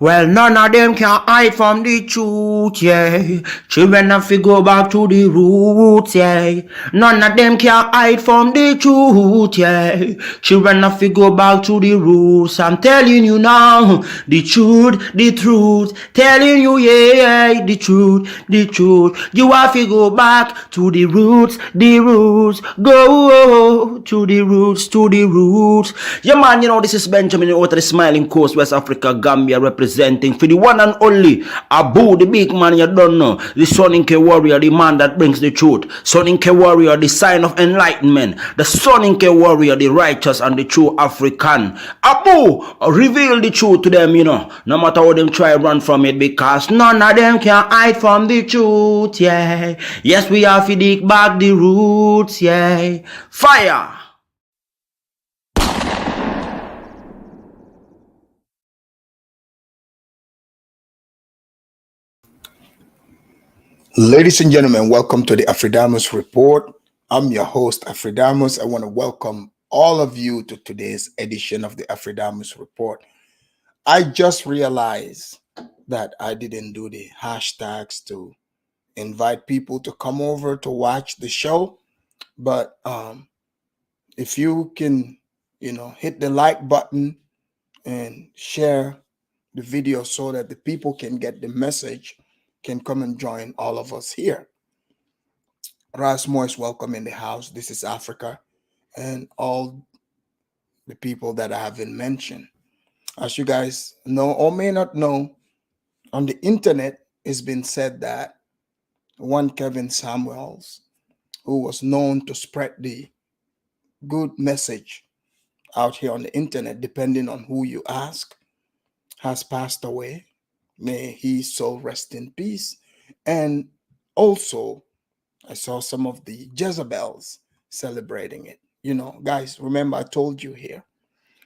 Well, none of them can hide from the truth, yeah. Children have to go back to the roots, yeah. None of them can hide from the truth, yeah. Children have to go back to the roots. I'm telling you now, the truth, the truth. Telling you, yeah, the truth, the truth. You have to go back to the roots, the roots. Go to the roots, to the roots. Yeah, man, you know, this is Benjamin out of the Smiling Coast, West Africa, Gambia, representing for the one and only Abu, the big man you don't know, the Soninke warrior, the man that brings the truth, Soninke warrior, the sign of enlightenment, the Soninke warrior, the righteous and the true African. Abu, reveal the truth to them, you know, no matter how them try to run from it, because none of them can hide from the truth, yeah. Yes, we have to dig back the roots, yeah. Fire! Ladies and gentlemen, welcome to the Afridamus Report. I'm your host, Afridamus. I want to welcome all of you to today's edition of the Afridamus Report. I just realized that I didn't do the hashtags to invite people to come over to watch the show. But if you can, hit the like button and share the video so that the people can get the message, can come and join all of us here. Rasmus, welcome in the house. This is Africa and all the people that I haven't mentioned. As you guys know or may not know, on the internet, it's been said that one Kevin Samuels, who was known to spread the good message out here on the internet, depending on who you ask, has passed away. May his soul rest in peace. And also, I saw some of the Jezebels celebrating it. Guys, remember I told you here,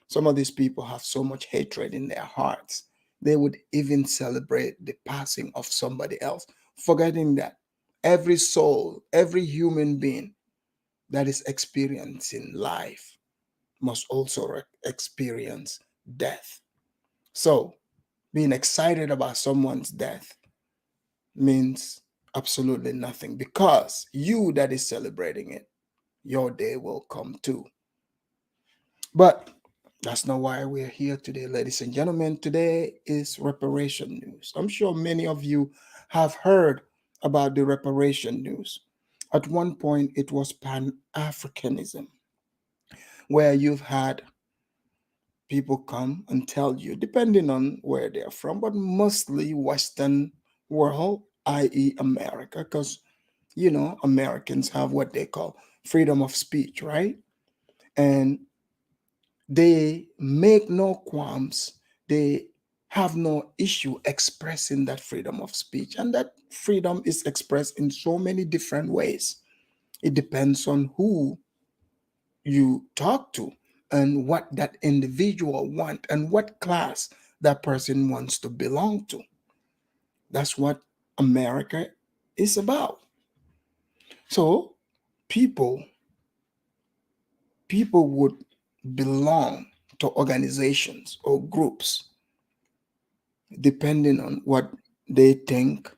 some of these people have so much hatred in their hearts. They would even celebrate the passing of somebody else, forgetting that every soul, every human being that is experiencing life must also experience death. So, being excited about someone's death means absolutely nothing, because you that is celebrating it, your day will come too. But that's not why we're here today, ladies and gentlemen. Today is reparation news. I'm sure many of you have heard about the reparation news. At one point, it was Pan-Africanism, where you've had people come and tell you, depending on where they're from, but mostly Western world, i.e. America, because Americans have what they call freedom of speech, right? And they make no qualms. They have no issue expressing that freedom of speech. And that freedom is expressed in so many different ways. It depends on who you talk to and what that individual want and what class that person wants to belong to. That's what America is about. So people would belong to organizations or groups depending on what they think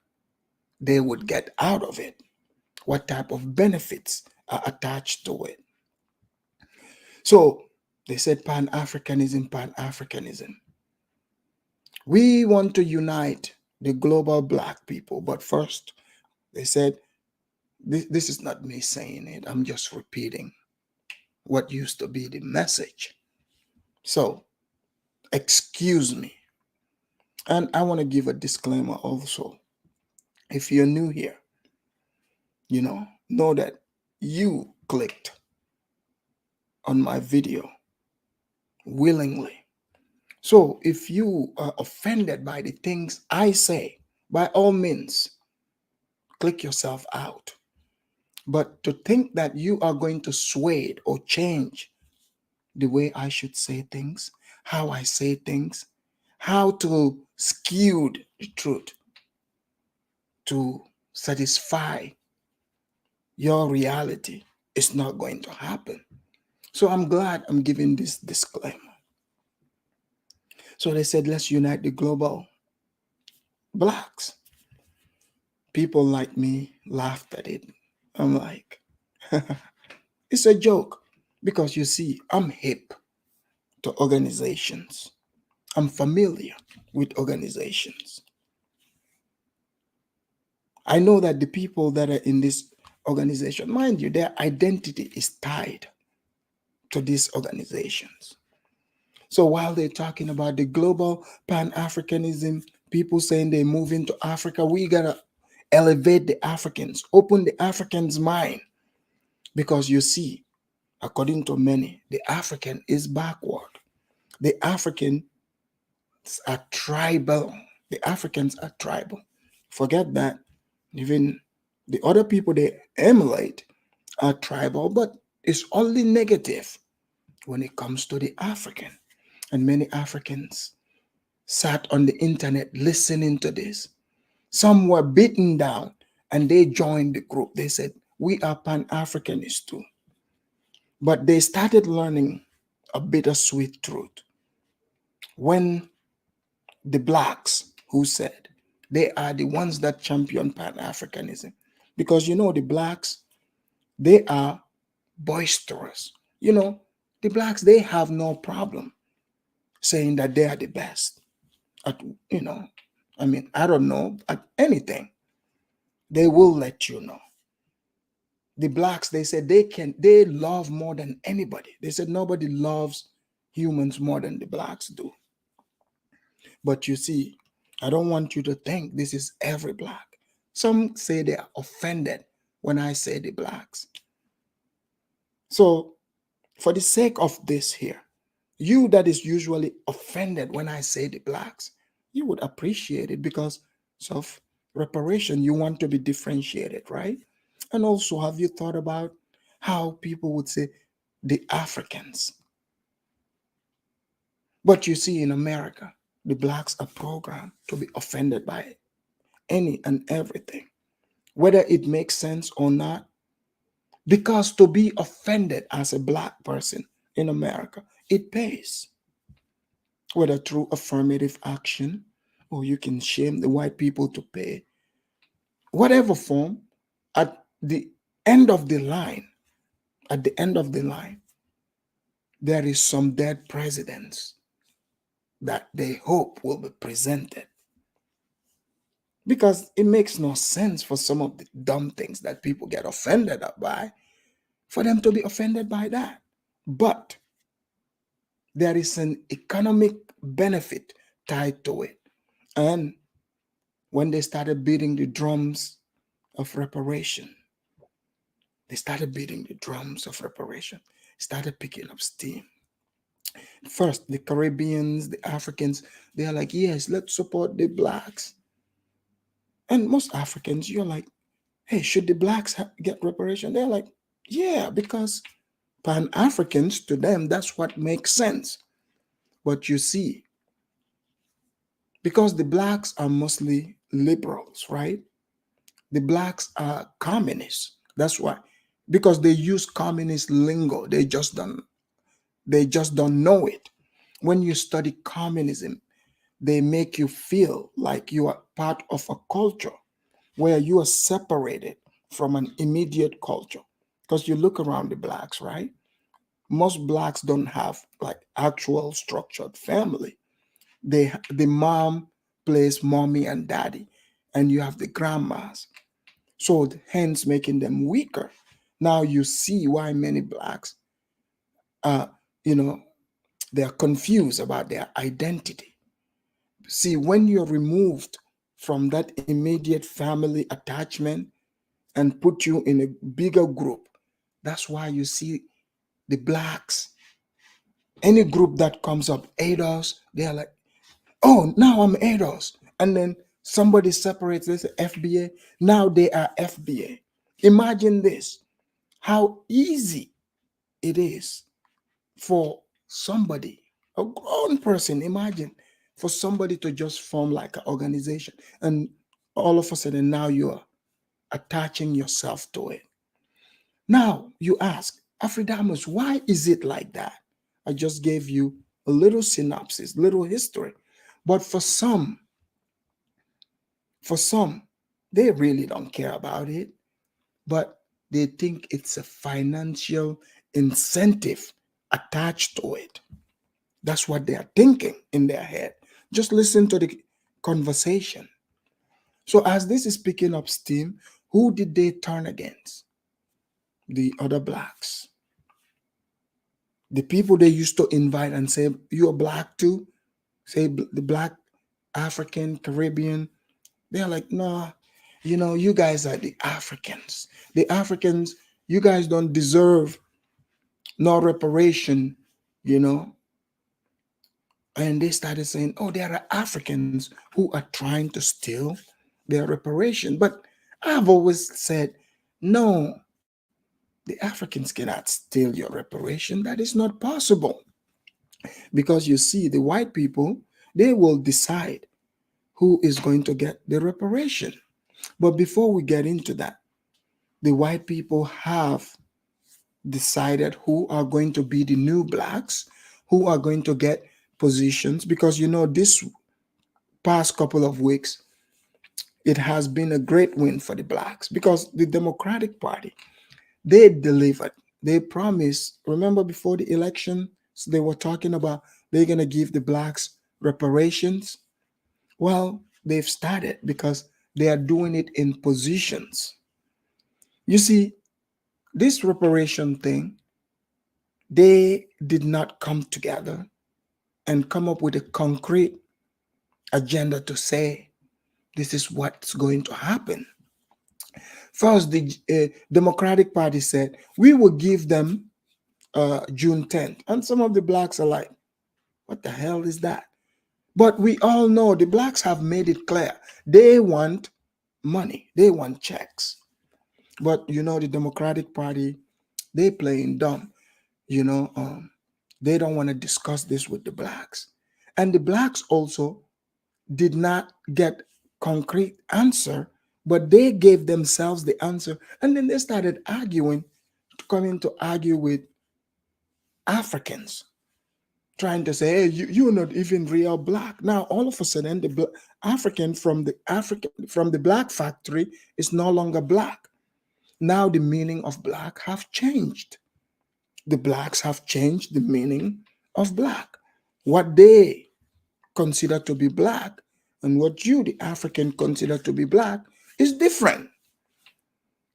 they would get out of it, what type of benefits are attached to it. So they said Pan-Africanism, Pan-Africanism. We want to unite the global Black people, but first they said, this is not me saying it, I'm just repeating what used to be the message. So excuse me. And I want to give a disclaimer also. If you're new here, know that you clicked on my video willingly. So if you are offended by the things I say, by all means, click yourself out. But to think that you are going to sway or change the way I should say things, how I say things, how to skew the truth to satisfy your reality, is not going to happen. So I'm glad I'm giving this disclaimer. So they said, let's unite the global blacks. People like me laughed at it. I'm like, it's a joke because you see, I'm hip to organizations. I'm familiar with organizations. I know that the people that are in this organization, mind you, their identity is tied to these organizations. So while they're talking about the global Pan-Africanism, people saying they're moving to Africa, we gotta elevate the Africans, open the Africans' mind. Because you see, according to many, the African is backward. The Africans are tribal. The Africans are tribal. Forget that. Even the other people they emulate are tribal, but it's only negative when it comes to the African. And many Africans sat on the internet listening to this. Some were beaten down and they joined the group. They said, we are Pan-Africanists too. But they started learning a bittersweet truth. When the blacks who said they are the ones that champion Pan-Africanism, because you know the blacks, they are boisterous. You know, the blacks, they have no problem saying that they are the best at, you know, I mean, I don't know, at anything. They will let you know. The blacks, they said they love more than anybody. They said nobody loves humans more than the blacks do. But you see, I don't want you to think this is every black. Some say they are offended when I say the blacks. So for the sake of this here, you that is usually offended when I say the blacks, you would appreciate it because of reparation. You want to be differentiated, right? And also, have you thought about how people would say the Africans? But you see, in America, the blacks are programmed to be offended by any and everything, whether it makes sense or not. Because to be offended as a black person in America, it pays. Whether through affirmative action or you can shame the white people to pay, whatever form, at the end of the line, at the end of the line, there is some dead presidents that they hope will be presented. Because it makes no sense for some of the dumb things that people get offended by, for them to be offended by that. But there is an economic benefit tied to it. And when they started beating the drums of reparation, they started beating the drums of reparation, started picking up steam. First, the Caribbeans, the Africans, they are like, yes, let's support the blacks. And most Africans, you're like, hey, should the blacks get reparation? They're like, yeah, because Pan-Africans, to them, that's what makes sense. But you see, because the blacks are mostly liberals, right? The blacks are communists. That's why. Because they use communist lingo. They just don't know it. When you study communism, they make you feel like you are part of a culture where you are separated from an immediate culture. Because you look around the blacks, right? Most blacks don't have like actual structured family. The mom plays mommy and daddy, and you have the grandmas. So hence making them weaker. Now you see why many blacks are, you know, they are confused about their identity. See, when you're removed from that immediate family attachment and put you in a bigger group, that's why you see the blacks, any group that comes up, ADOS, they're like, oh, now I'm ADOS. And then somebody separates this FBA. Now they are FBA. Imagine this, how easy it is for somebody, a grown person, imagine for somebody to just form like an organization and all of a sudden now you're attaching yourself to it. Now you ask, Afridamus, why is it like that? I just gave you a little synopsis, little history. But for some, they really don't care about it, but they think it's a financial incentive attached to it. That's what they are thinking in their head. Just listen to the conversation. So, as this is picking up steam, who did they turn against? The other blacks. The people they used to invite and say, "You're black too?" Say, the black, African, Caribbean. They're like, "Nah, you guys are the Africans. The Africans, you guys don't deserve no reparation, you know." And they started saying, "Oh, there are Africans who are trying to steal their reparation." But I've always said, no, the Africans cannot steal your reparation. That is not possible. Because you see, the white people, they will decide who is going to get the reparation. But before we get into that, the white people have decided who are going to be the new blacks, who are going to get positions. Because this past couple of weeks, it has been a great win for the blacks because the Democratic Party, they delivered. They promised. Remember, before the election, so they were talking about they're going to give the blacks reparations. Well, they've started because they are doing it in positions. You see, this reparation thing, they did not come together and come up with a concrete agenda to say this is what's going to happen. First, the Democratic Party said we will give them June 10th, and some of the blacks are like, "What the hell is that?" But we all know the blacks have made it clear they want money, they want checks. But the Democratic Party, they playing dumb. You know, um, they don't want to discuss this with the blacks, and the blacks also did not get concrete answer, but they gave themselves the answer, and then they started arguing, coming to argue with Africans, trying to say, "Hey, you're not even real black." Now, all of a sudden, the African from the black factory is no longer black. Now, the meaning of black have changed. The blacks have changed the meaning of black. What they consider to be black and what you, the African, consider to be black is different.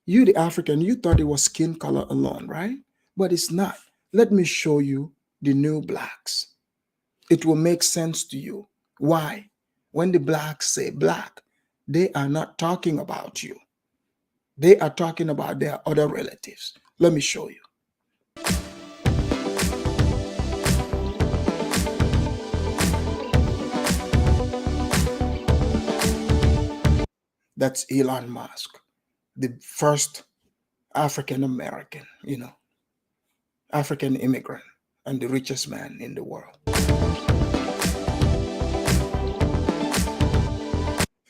You, the African, you thought it was skin color alone, right? But it's not. Let me show you the new blacks. It will make sense to you. Why? When the blacks say black, they are not talking about you. They are talking about their other relatives. Let me show you. That's Elon Musk, the first African American, African immigrant, and the richest man in the world.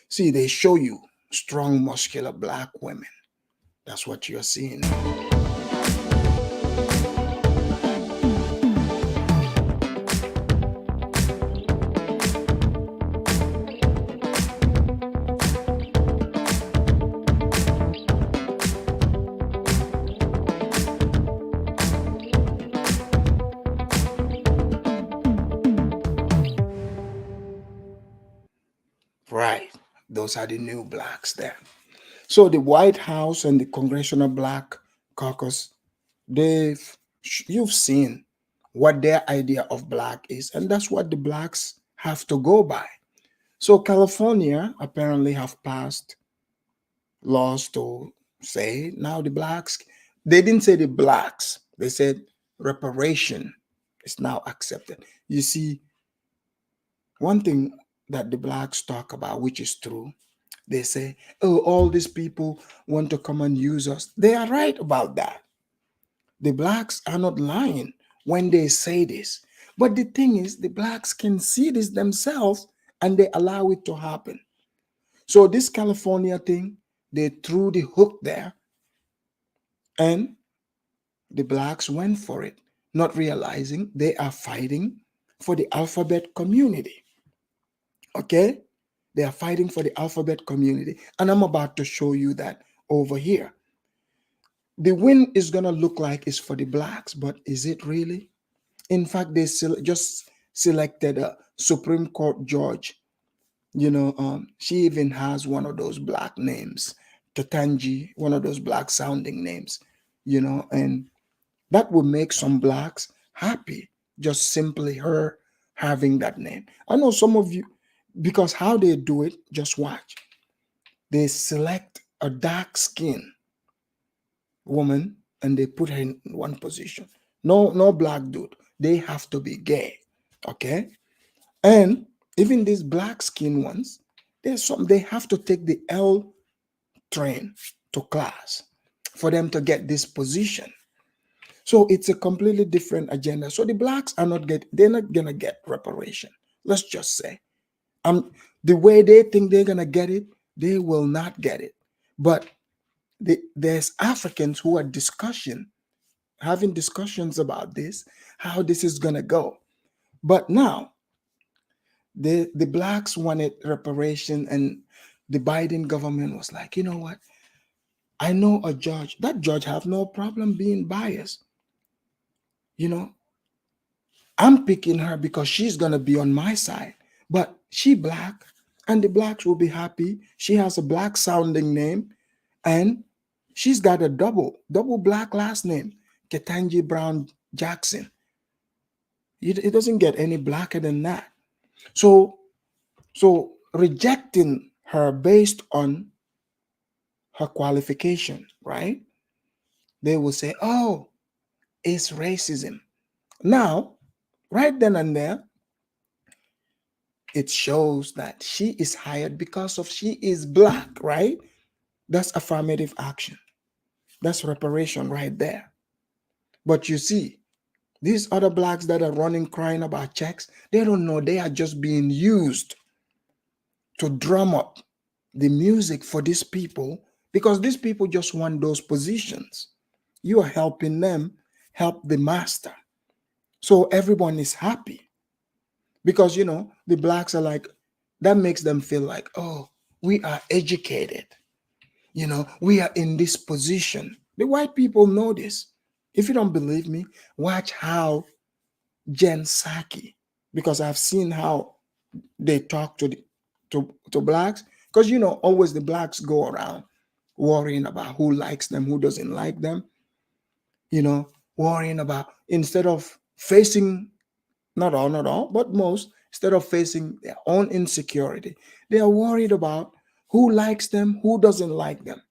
See, they show you strong, muscular black women. That's what you're seeing. Right. Those are the new blacks there. So the White House and the Congressional Black Caucus, they've you've seen what their idea of black is, and that's what the blacks have to go by. So California apparently have passed laws to say now the blacks, they didn't say the blacks, they said reparation is now accepted. You see, one thing that the blacks talk about, which is true, they say, "Oh, all these people want to come and use us." They are right about that. The blacks are not lying when they say this. But the thing is, the blacks can see this themselves and they allow it to happen. So, this California thing, they threw the hook there and the blacks went for it, not realizing they are fighting for the alphabet community. Okay? They are fighting for the alphabet community. And I'm about to show you that over here. The win is going to look like it's for the blacks, but is it really? In fact, they just selected a Supreme Court judge. She even has one of those black names, Tatanji, one of those black sounding names, and that would make some blacks happy, just simply her having that name. I know some of you, because how they do it, just watch. They select a dark skin woman and they put her in one position. No black dude. They have to be gay. Okay? And even these black skin ones, they have to take the L train to class for them to get this position. So it's a completely different agenda. So the blacks they're not gonna get reparation. Let's just say. The way they think they're gonna get it, they will not get it. But there's Africans who are having discussions about this, how this is gonna go. But now the blacks wanted reparation, and the Biden government was like, you know what? I know a judge. That judge have no problem being biased. I'm picking her because she's gonna be on my side. But she black, and the blacks will be happy. She has a black sounding name, and she's got a double black last name, Ketanji Brown Jackson. It doesn't get any blacker than that. So rejecting her based on her qualification, right? They will say, oh, it's racism. Now, right then and there, it shows that she is hired because she is black, right? That's affirmative action. That's reparation right there. But you see, these other blacks that are running crying about checks, they don't know they are just being used to drum up the music for these people, because these people just want those positions. You are helping them help the master. So everyone is happy because, the blacks are like, that makes them feel like, oh, we are educated. We are in this position. The white people know this. If you don't believe me, watch how Jen Psaki, because I've seen how they talk to blacks, because always the blacks go around worrying about who likes them, who doesn't like them, worrying about, instead of facing, not all, but most, instead of facing their own insecurity, they are worried about who likes them, who doesn't like them.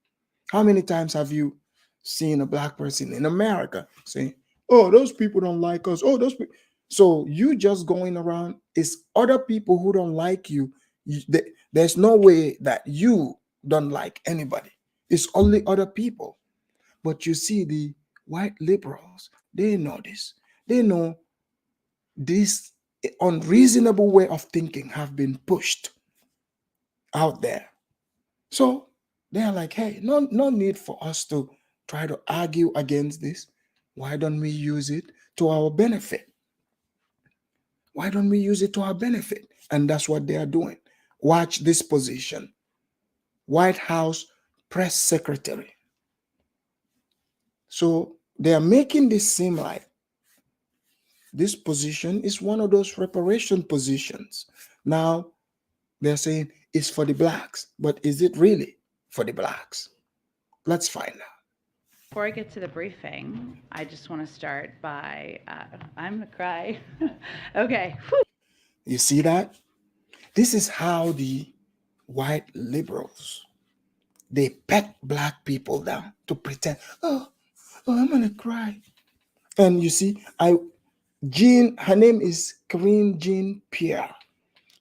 How many times have you seen a black person in America saying, oh, those people don't like us, oh, those people. So you just going around, it's other people who don't like you. There's no way that you don't like anybody. It's only other people. But you see, the white liberals, they know this. They know this unreasonable way of thinking have been pushed out there. So they're like, hey, no need for us to try to argue against this. Why don't we use it to our benefit? Why don't we use it to our benefit? And that's what they are doing. Watch this position. White House press secretary. So they are making this seem like this position is one of those reparation positions. Now they're saying it's for the blacks, but is it really for the blacks? Let's find out. Before I get to the briefing, I just want to start by, I'm going to cry. Okay. Whew. You see that? This is how the white liberals, they pet black people down to pretend, oh, I'm going to cry. And you see, her name is Karine Jean-Pierre.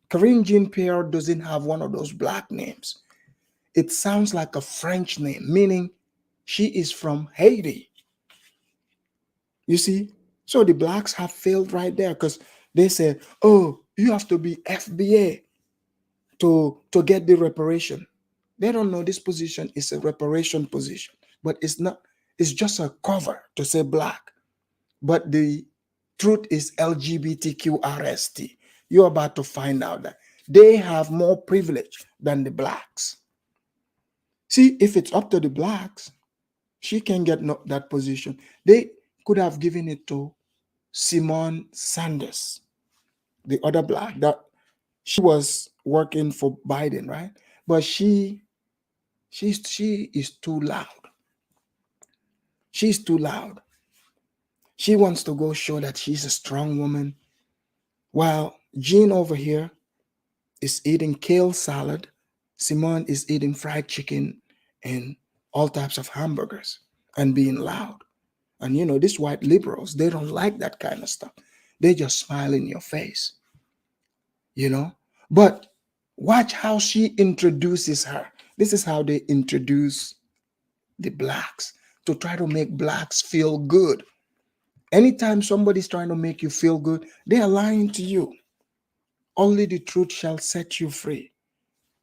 Karine Jean-Pierre doesn't have one of those black names. It sounds like a French name, meaning she is from Haiti. You see? So the blacks have failed right there because they said, oh, you have to be FBA to get the reparation. They don't know this position is a reparation position, but it's not. It's just a cover to say black. But the Truth is LGBTQRST. You're about to find out that they have more privilege than the blacks. See, if it's up to the blacks, she can get that position. They could have given it to Simone Sanders, the other black that she was working for Biden, right? But she is too loud. She's too loud. She wants to go show that she's a strong woman. While Jean over here is eating kale salad, Simone is eating fried chicken and all types of hamburgers and being loud. And these white liberals, they don't like that kind of stuff. They just smile in your face, you know. But watch how she introduces her. This is how they introduce the blacks to try to make blacks feel good. Anytime somebody's trying to make you feel good, they are lying to you. Only the truth shall set you free.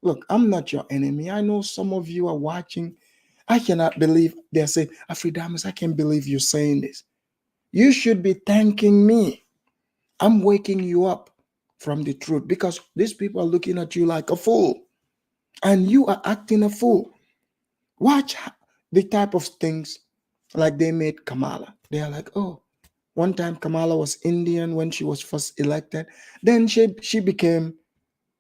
Look, I'm not your enemy. I know some of you are watching. I cannot believe they're saying, Afridamus, I can't believe you're saying this. You should be thanking me. I'm waking you up from the truth because these people are looking at you like a fool and you are acting a fool. Watch the type of things like they made Kamala. They are like, oh, one time Kamala was Indian when she was first elected. Then she became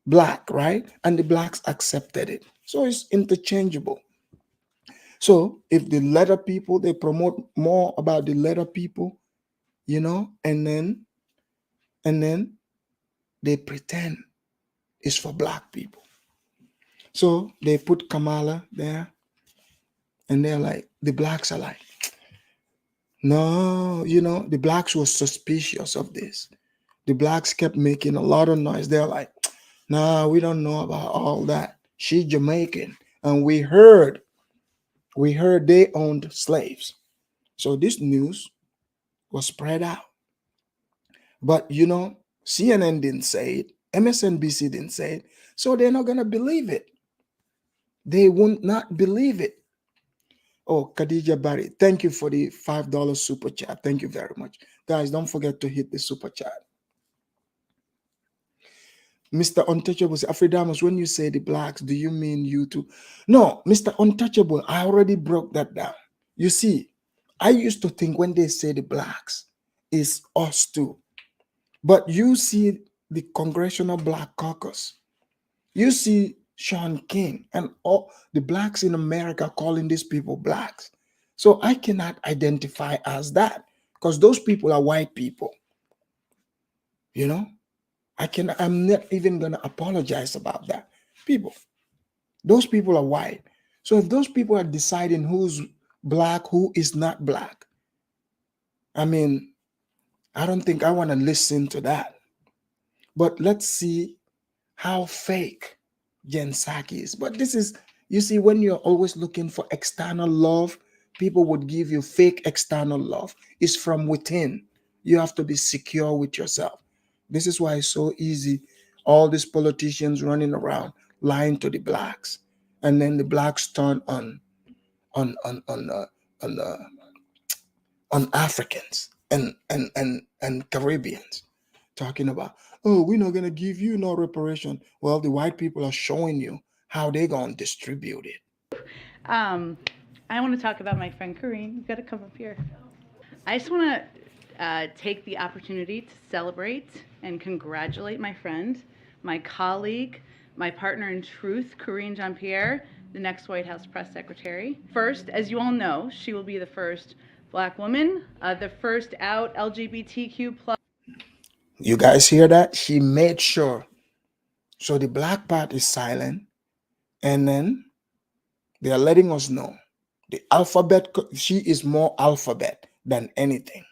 black, right? And the blacks accepted it. So it's interchangeable. So if the letter people, they promote more about the letter people, and then they pretend it's for black people. So they put Kamala there, and they're like, the blacks are like, no, the blacks were suspicious of this. The blacks kept making a lot of noise. They're like, nah, we don't know about all that. She's Jamaican. And we heard they owned slaves. So this news was spread out. But CNN didn't say it. MSNBC didn't say it. So they're not going to believe it. They would not believe it. Oh, Khadija Barry, thank you for the $5 super chat. Thank you very much. Guys, don't forget to hit the super chat. Mr. Untouchable, Afridamus, when you say the blacks, do you mean you too? No, Mr. Untouchable, I already broke that down. You see, I used to think when they say the blacks, it's us too. But you see the Congressional Black Caucus. You see Sean King and all the blacks in America calling these people blacks. So I cannot identify as that because those people are white people. I'm not even going to apologize about that. People, those people are white. So if those people are deciding who's black, who is not black, I mean, I don't think I want to listen to that. But let's see how fake Jen Psaki is. But this is, you see, when you're always looking for external love, people would give you fake external love. It's from within. You have to be secure with yourself. This is why it's so easy. All these politicians running around lying to the blacks, and then the blacks turn on on on uh, on uh, on Africans and Caribbeans, talking about, oh, we're not gonna give you no reparation. Well, the white people are showing you how they're gonna distribute it. I want to talk about my friend Karine. You've got to come up here. I just want to take the opportunity to celebrate and congratulate my friend, my colleague, my partner in truth, Karine Jean-Pierre, the next White House press secretary. First, as you all know, she will be the first Black woman, the first out LGBTQ plus. You guys hear that? She made sure. So the black part is silent, and then they are letting us know the alphabet. She is more alphabet than anything.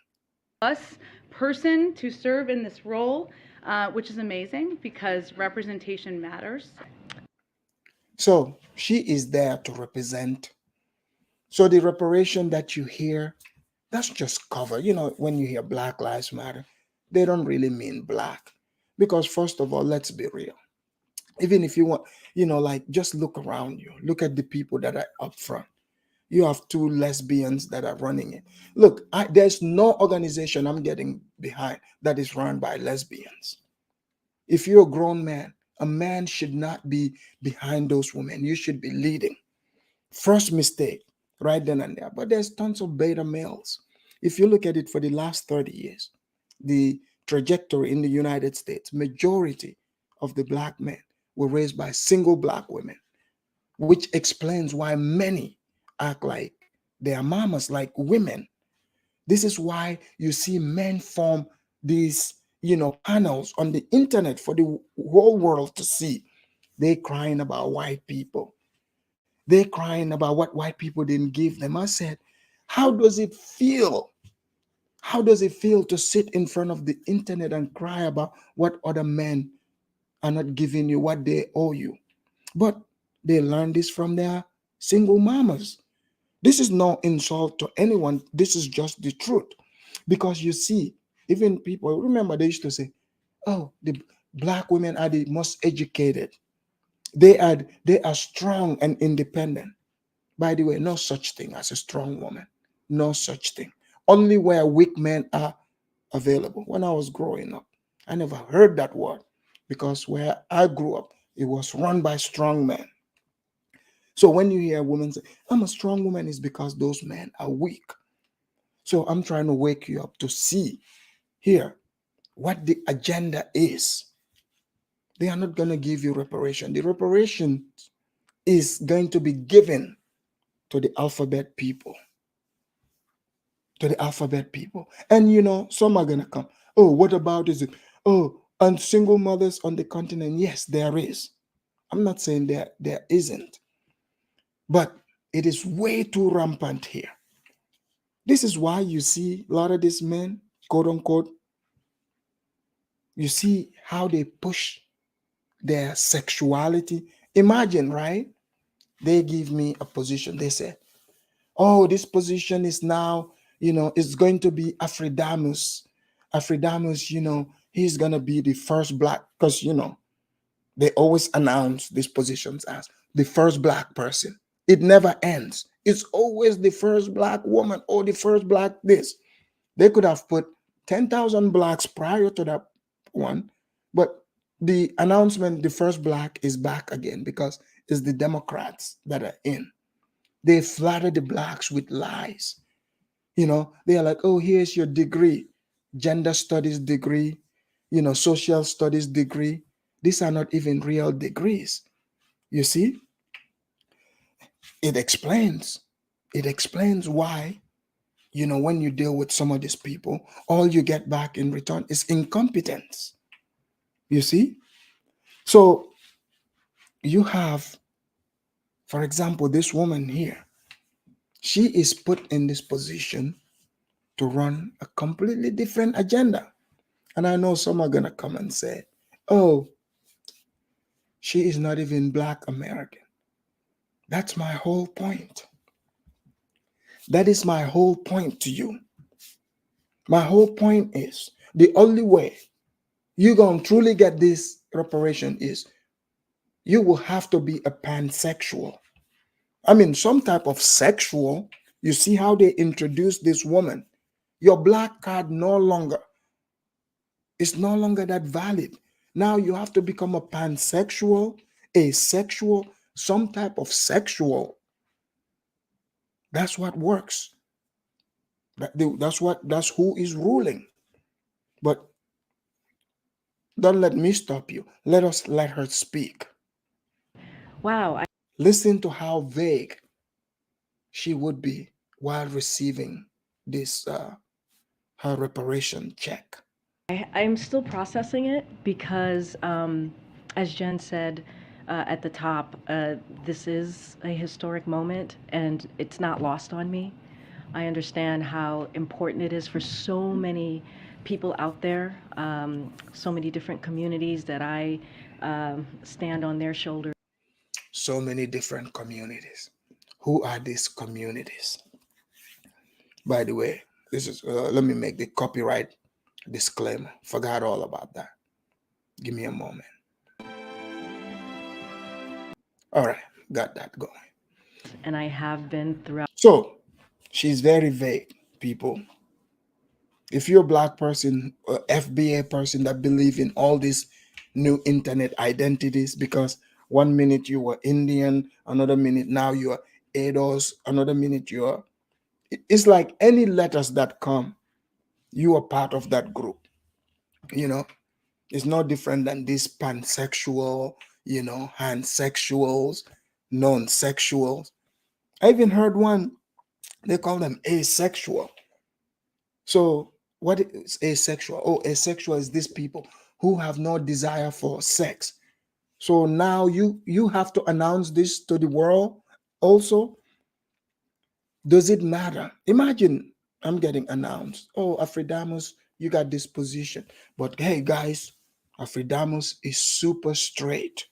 Plus person to serve in this role, which is amazing because representation matters. So she is there to represent. So the reparation that you hear, that's just cover. When you hear Black Lives Matter, they don't really mean black. Because first of all, let's be real. Even if you want, like just look around you, look at the people that are up front. You have two lesbians that are running it. Look, there's no organization I'm getting behind that is run by lesbians. If you're a grown man, a man should not be behind those women. You should be leading. First mistake, right then and there. But there's tons of beta males. If you look at it for the last 30 years, the trajectory in the United States, majority of the black men were raised by single black women, which explains why many act like their mamas, like women. This is why you see men form these, panels on the internet for the whole world to see. They crying about white people. They crying about what white people didn't give them. I said, how does it feel? How does it feel to sit in front of the internet and cry about what other men are not giving you, what they owe you? But they learn this from their single mamas. This is no insult to anyone. This is just the truth. Because you see, even people, remember they used to say, oh, the black women are the most educated. They are strong and independent. By the way, no such thing as a strong woman. No such thing. Only where weak men are available. When I was growing up, I never heard that word because where I grew up, it was run by strong men. So when you hear a woman say, I'm a strong woman, it's because those men are weak. So I'm trying to wake you up to see here what the agenda is. They are not going to give you reparation. The reparation is going to be given to the alphabet people. To the alphabet people. And some are going to come. Oh, what about is it? Oh, and single mothers on the continent. Yes, there is. I'm not saying there isn't. But it is way too rampant here. This is why you see a lot of these men, quote unquote, you see how they push their sexuality. Imagine, right? They give me a position. They say, oh, this position is now, it's going to be Afridamus. Afridamus, he's going to be the first black, because, they always announce these positions as the first black person. It never ends. It's always the first black woman or the first black this. They could have put 10,000 blacks prior to that one, but the announcement, the first black is back again because it's the Democrats that are in. They flatter the blacks with lies. They are like, oh, here's your degree, gender studies degree, social studies degree. These are not even real degrees. You see, it explains. It explains why, when you deal with some of these people, all you get back in return is incompetence. You see? So you have, for example, this woman here. She is put in this position to run a completely different agenda. And I know some are going to come and say, oh, she is not even Black American. That's my whole point. That is my whole point to you. My whole point is the only way you're going to truly get this reparation is you will have to be a pansexual. I mean, some type of sexual. You see how they introduce this woman. Your black card is no longer that valid. Now you have to become a pansexual, asexual, some type of sexual. That's what works. That's who is ruling. But don't let me stop you. Let her speak. Wow. Listen to how vague she would be while receiving this her reparation check. I'm still processing it because, as Jen said at the top, this is a historic moment and it's not lost on me. I understand how important it is for so many people out there, so many different communities that I stand on their shoulders. So many different communities. Who are these communities? By the way, this is let me make the copyright disclaimer. Forgot all about that. Give me a moment. All right, got that going. And I have been throughout. So she's very vague, people. If you're a black person, or FBA person that believe in all these new internet identities, because one minute you were Indian, another minute now you are ADOS, another minute you are, it's like any letters that come, you are part of that group. You know, it's no different than these pansexual, pansexuals, non-sexuals. I even heard one, they call them asexual. So what is asexual? Oh, asexual is these people who have no desire for sex. So now you have to announce this to the world also. Does it matter? Imagine I'm getting announced. Oh, Afridamus, you got this position. But hey guys, Afridamus is super straight.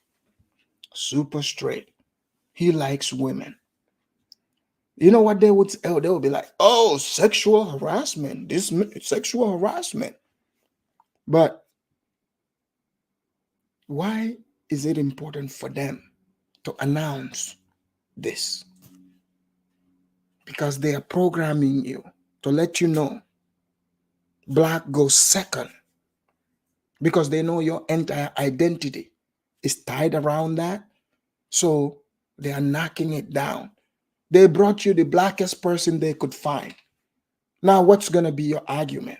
Super straight. He likes women. You know what they would say? Oh, they would be like, oh, sexual harassment. This sexual harassment. But why is it important for them to announce this? Because they are programming you to let you know black goes second, because they know your entire identity is tied around that. So they are knocking it down. They brought you the blackest person they could find. Now, what's going to be your argument?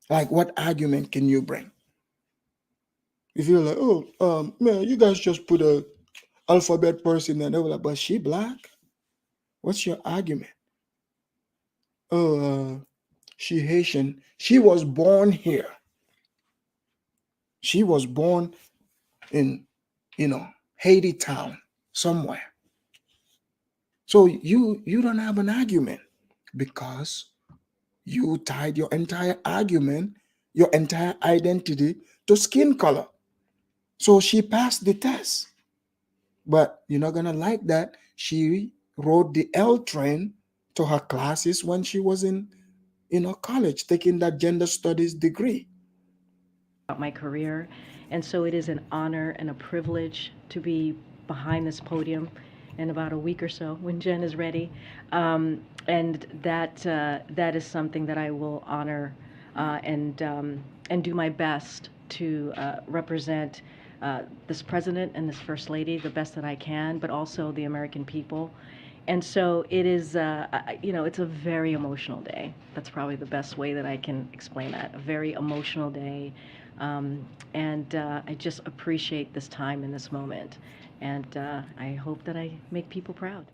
Like, what argument can you bring? If you're like, oh, man, you guys just put a alphabet person and they were like, but she black? What's your argument? Oh, she Haitian. She was born here. She was born in, Haiti town somewhere. So you don't have an argument, because you tied your entire argument, your entire identity to skin color. So she passed the test. But you're not gonna like that. She rode the L train to her classes when she was in, college, taking that gender studies degree. My career. And so it is an honor and a privilege to be behind this podium in about a week or so when Jen is ready. And that is something that I will honor and do my best to represent this president and this first lady the best that I can, but also the American people. And so it is, it's a very emotional day. That's probably the best way that I can explain that. A very emotional day. And I just appreciate this time in this moment. And I hope that I make people proud.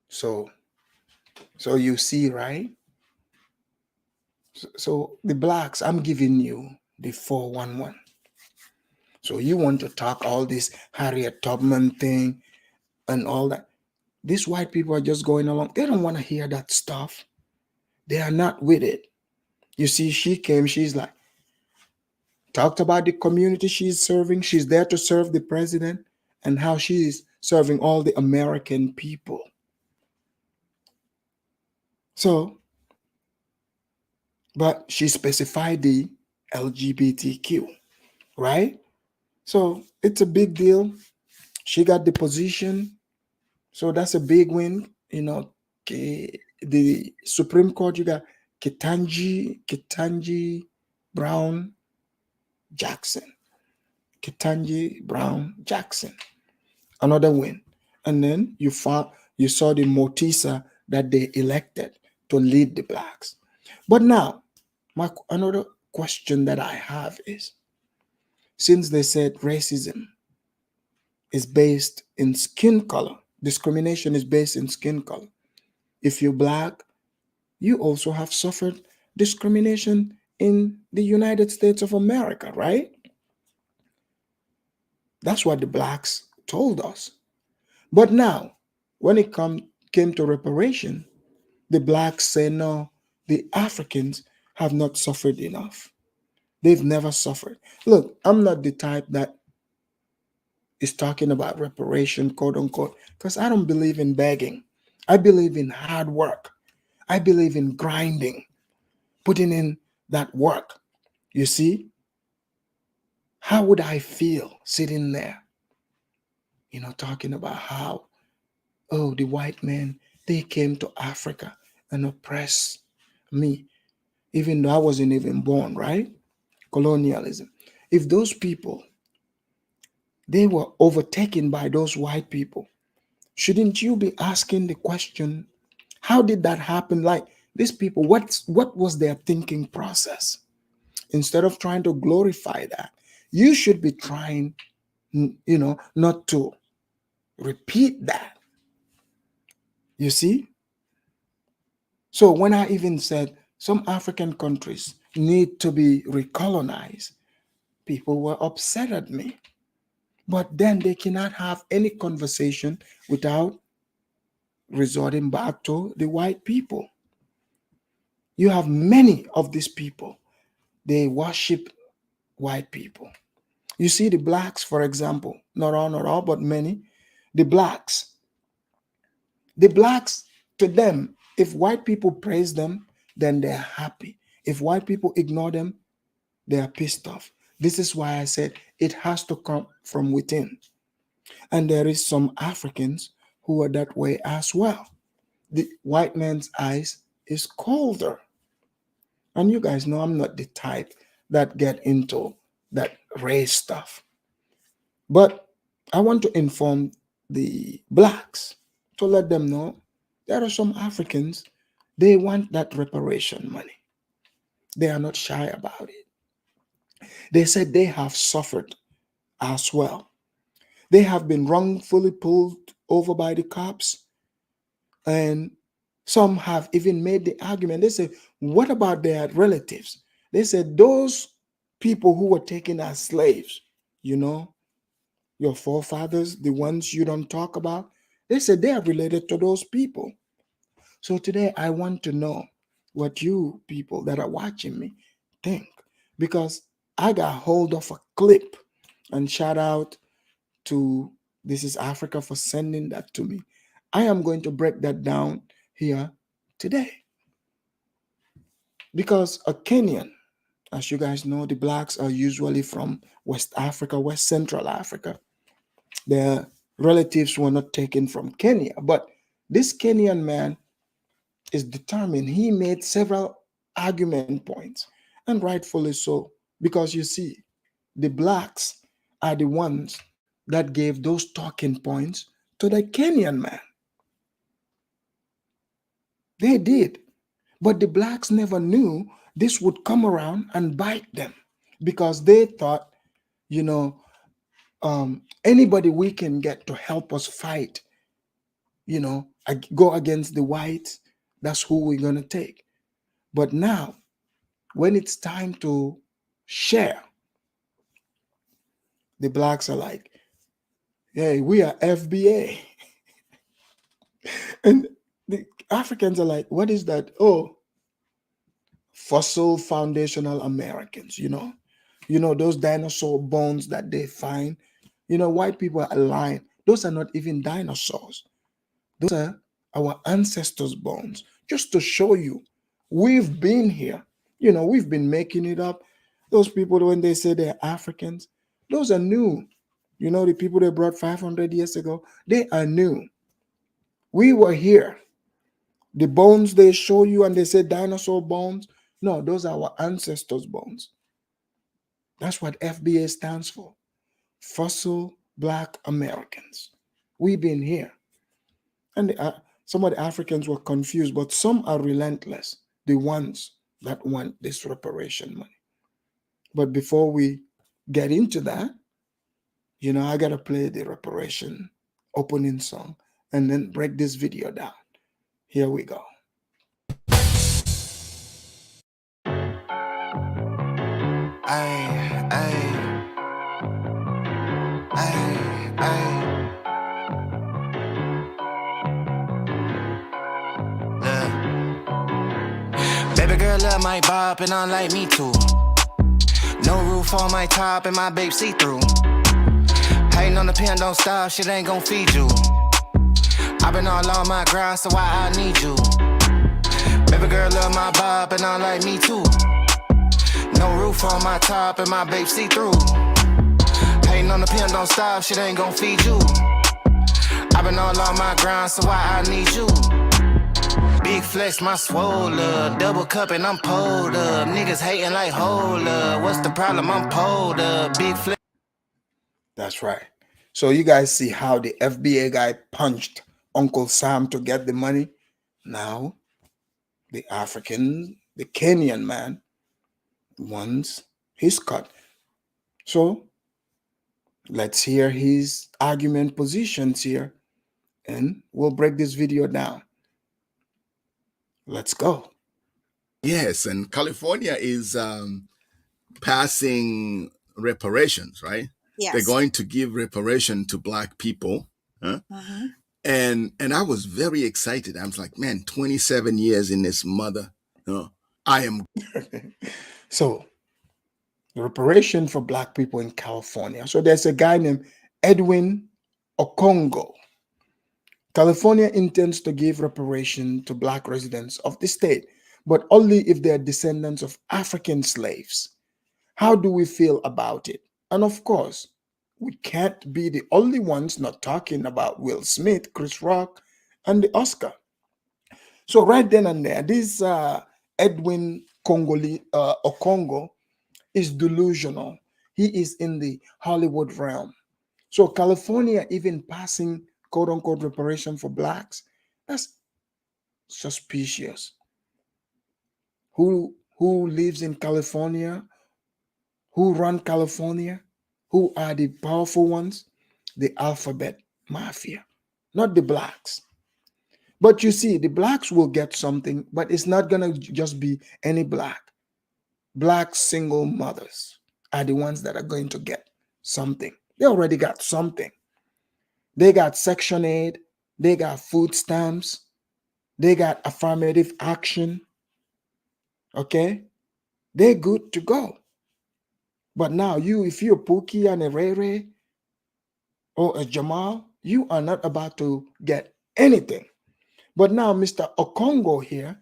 So you see, right? So the blacks, I'm giving you the 411. So you want to talk all this Harriet Tubman thing and all that. These white people are just going along. They don't want to hear that stuff. They are not with it. You see, she came, she's like, talked about the community she's serving. She's there to serve the president and how she's serving all the American people. So, but she specified the LGBTQ, right? So it's a big deal. She got the position. So that's a big win. The Supreme Court, you got Ketanji Brown Jackson. Ketanji Brown Jackson. Another win. And then you saw the Motisa that they elected to lead the blacks. But now, another question that I have is, since they said racism is based in skin color, discrimination is based in skin color. If you're black, you also have suffered discrimination in the United States of America, right? That's what the blacks told us. But now, when it came to reparation, the blacks say no, the Africans have not suffered enough. They've never suffered. Look, I'm not the type that is talking about reparation, quote unquote, because I don't believe in begging. I believe in hard work. I believe in grinding, putting in that work. You see, how would I feel sitting there, talking about how oh, the white men, they came to Africa and oppressed me, even though I wasn't even born, right? Colonialism. If those people, they were overtaken by those white people, shouldn't you be asking the question, how did that happen? Like these people, what was their thinking process? Instead of trying to glorify that, you should be trying, not to repeat that. You see? So when I even said some African countries need to be recolonized, people were upset at me. But then they cannot have any conversation without resorting back to the white people. You have many of these people, they worship white people. You see the blacks, for example, not all, but many. The blacks, to them, if white people praise them, then they're happy. If white people ignore them, they are pissed off. This is why I said it has to come from within. And there is some Africans who are that way as well. The white man's eyes is colder. And you guys know I'm not the type that get into that race stuff. But I want to inform the blacks to let them know there are some Africans, they want that reparation money. They are not shy about it. They said they have suffered as well. They have been wrongfully pulled over by the cops, and some have even made the argument. They said, what about their relatives? They said, those people who were taken as slaves, your forefathers, the ones you don't talk about, they said they are related to those people. So today I want to know what you people that are watching me think, because I got hold of a clip, and shout out to This is Africa for sending that to me. I am going to break that down here today. Because a Kenyan, as you guys know, the blacks are usually from West Africa, West Central Africa. Their relatives were not taken from Kenya, but this Kenyan man is determined. He made several argument points, and rightfully so, because you see, the blacks are the ones that gave those talking points to the Kenyan man. They did. But the blacks never knew this would come around and bite them, because they thought, anybody we can get to help us fight, go against the whites, that's who we're going to take. But now, when it's time to share, the blacks are like, hey, we are FBA. And the Africans are like, what is that? Oh, fossil foundational Americans, those dinosaur bones that they find. White people are lying. Those are not even dinosaurs. Those are our ancestors' bones. Just to show you, we've been here. We've been making it up. Those people, when they say they're Africans, those are new. The people they brought 500 years ago, they are new. We were here. The bones they show you and they say dinosaur bones, no, those are our ancestors' bones. That's what FBA stands for. Fossil Black Americans. We've been here. And some of the Africans were confused, but some are relentless, the ones that want this reparation money. But before we get into that, I got to play the reparation opening song and then break this video down. Here we go. Baby girl love my bop and I like me too. No roof on my top and my babe see-through. Hating on the pen, don't stop, shit ain't gon' feed you. I've been all on my grind, so why I need you? Baby girl love my bop and I like me too. No roof on my top and my babe see-through. Hating on the pen, don't stop, shit ain't gon' feed you. I've I've been all on my grind, so why I need you? Big flex, my swole up. Double cup and I'm pulled up. Niggas hating like hold up. What's the problem? I'm pulled up. Big flex. That's right. So you guys see how the FBA guy punched Uncle Sam to get the money. Now the Kenyan man wants his cut. So let's hear his argument positions here, and we'll break this video down. Let's go. Yes, and California is passing reparations, right? Yes. They're going to give reparation to Black people. Huh? And I was very excited. I was like, man, 27 years in this mother. I am. So the reparation for Black people in California. So there's a guy named Edwin Okongo. California intends to give reparation to Black residents of the state, but only if they are descendants of African slaves. How do we feel about it? And of course, we can't be the only ones not talking about Will Smith, Chris Rock, and the Oscar. So right then and there, this Edwin Okongo is delusional. He is in the Hollywood realm. So California even passing quote unquote reparation for Blacks, that's suspicious. Who lives in California? Who run California? Who are the powerful ones? The alphabet mafia, not the Blacks. But you see, the Blacks will get something, but it's not going to just be any Black. Black single mothers are the ones that are going to get something. They already got something. They got Section 8. They got food stamps. They got affirmative action. Okay? They're good to go. But now if you're Pookie and a Ray Ray or a Jamal, you are not about to get anything. But now Mr. Okongo here,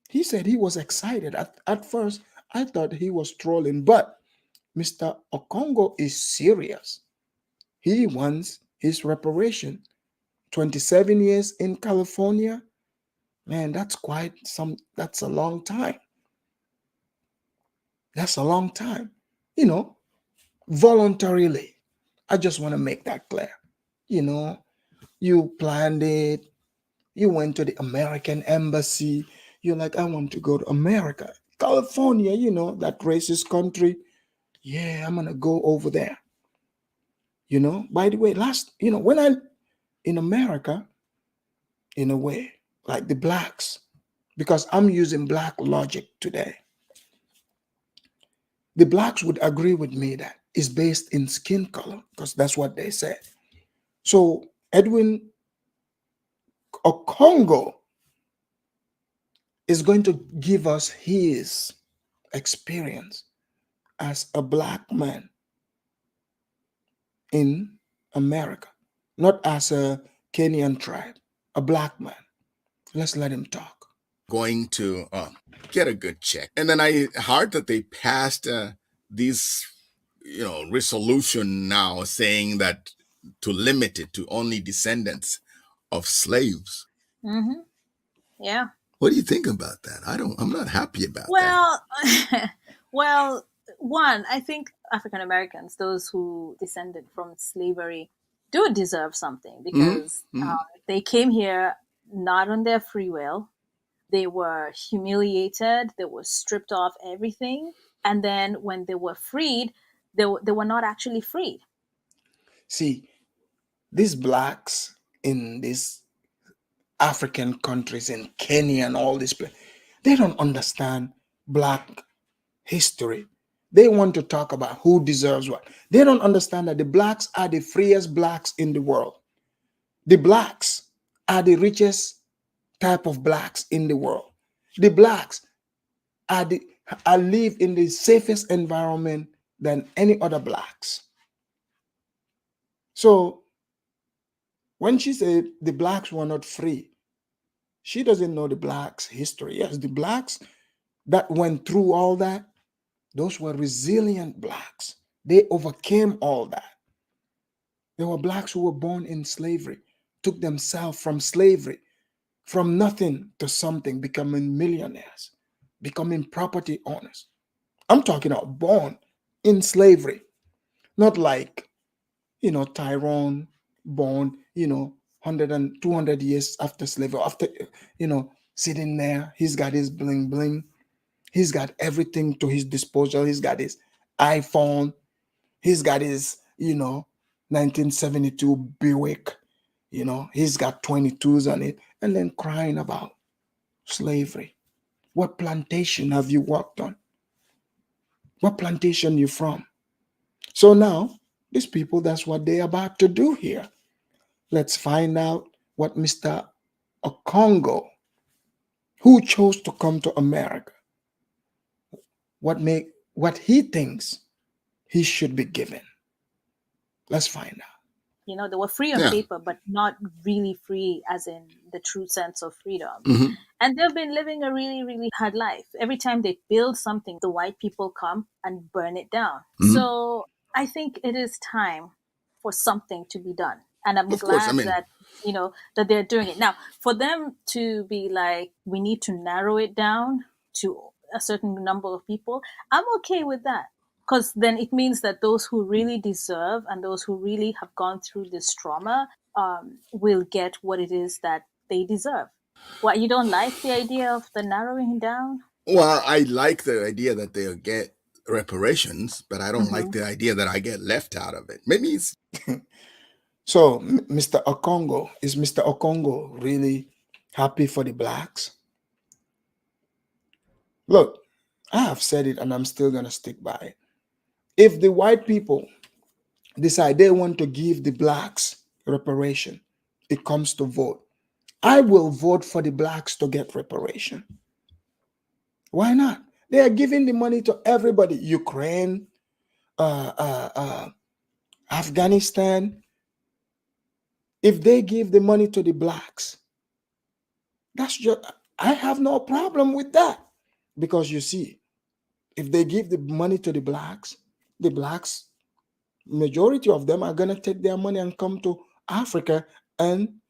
he said he was excited. At first, I thought he was trolling, but Mr. Okongo is serious. He wants his reparation. 27 years in California, man, that's a long time. That's a long time. Voluntarily. I just want to make that clear. You planned it. You went to the American embassy. You're like, I want to go to America. California, that racist country. Yeah, I'm going to go over there. By the way, when in America, in a way, like the Blacks, because I'm using Black logic today. The Blacks would agree with me that it's based in skin color, because that's what they said. So Edwin Okongo is going to give us his experience as a Black man in America, not as a Kenyan tribe, a Black man. Let's let him talk. Going to get a good check. And then I heard that they passed this resolution now saying that to limit it to only descendants of slaves. Yeah. What do you think about that? I'm not happy about that. Well, one, I think African Americans, those who descended from slavery, do deserve something because they came here not on their free will. They were humiliated. They were stripped off everything. And then when they were freed, they were not actually freed. See, these Blacks in these African countries, in Kenya and all these places, they don't understand Black history. They want to talk about who deserves what. They don't understand that the Blacks are the freest Blacks in the world. The Blacks are the richest type of Blacks in the world. The Blacks live in the safest environment than any other Blacks. So when she said the Blacks were not free, she doesn't know the Blacks' history. Yes, the Blacks that went through all that, those were resilient Blacks. They overcame all that. There were Blacks who were born in slavery. took themselves from slavery, from nothing to something, becoming millionaires, becoming property owners. I'm talking about born in slavery, not like, Tyrone born, 100 and 200 years after slavery, after, sitting there. He's got his bling bling. He's got everything to his disposal. He's got his iPhone. He's got his, 1972 Buick. He's got 22s on it, and then crying about slavery. What plantation have you worked on? What plantation you from? So now, these people, that's what they're about to do here. Let's find out what Mr. Okongo, who chose to come to America, what he thinks he should be given. Let's find out. They were free on Yeah. paper, but not really free as in the true sense of freedom. Mhm. And they've been living a really, really hard life. Every time they build something, the white people come and burn it down. Mhm. So I think it is time for something to be done. And I'm Of course, glad I mean- that, that they're doing it. Now, for them to be like, we need to narrow it down to a certain number of people, I'm okay with that. Because then it means that those who really deserve and those who really have gone through this trauma will get what it is that they deserve. What, you don't like the idea of the narrowing down? Well, I like the idea that they'll get reparations, but I don't like the idea that I get left out of it. Maybe it's So, Mr. Okongo, is Mr. Okongo really happy for the blacks? Look, I have said it and I'm still going to stick by it. If the white people decide they want to give the blacks reparation, it comes to vote, I will vote for the blacks to get reparation. Why not? They are giving the money to everybody. Ukraine, Afghanistan. If they give the money to the blacks, that's just, I have no problem with that. Because you see, if they give the money to the blacks, majority of them are going to take their money and come to Africa and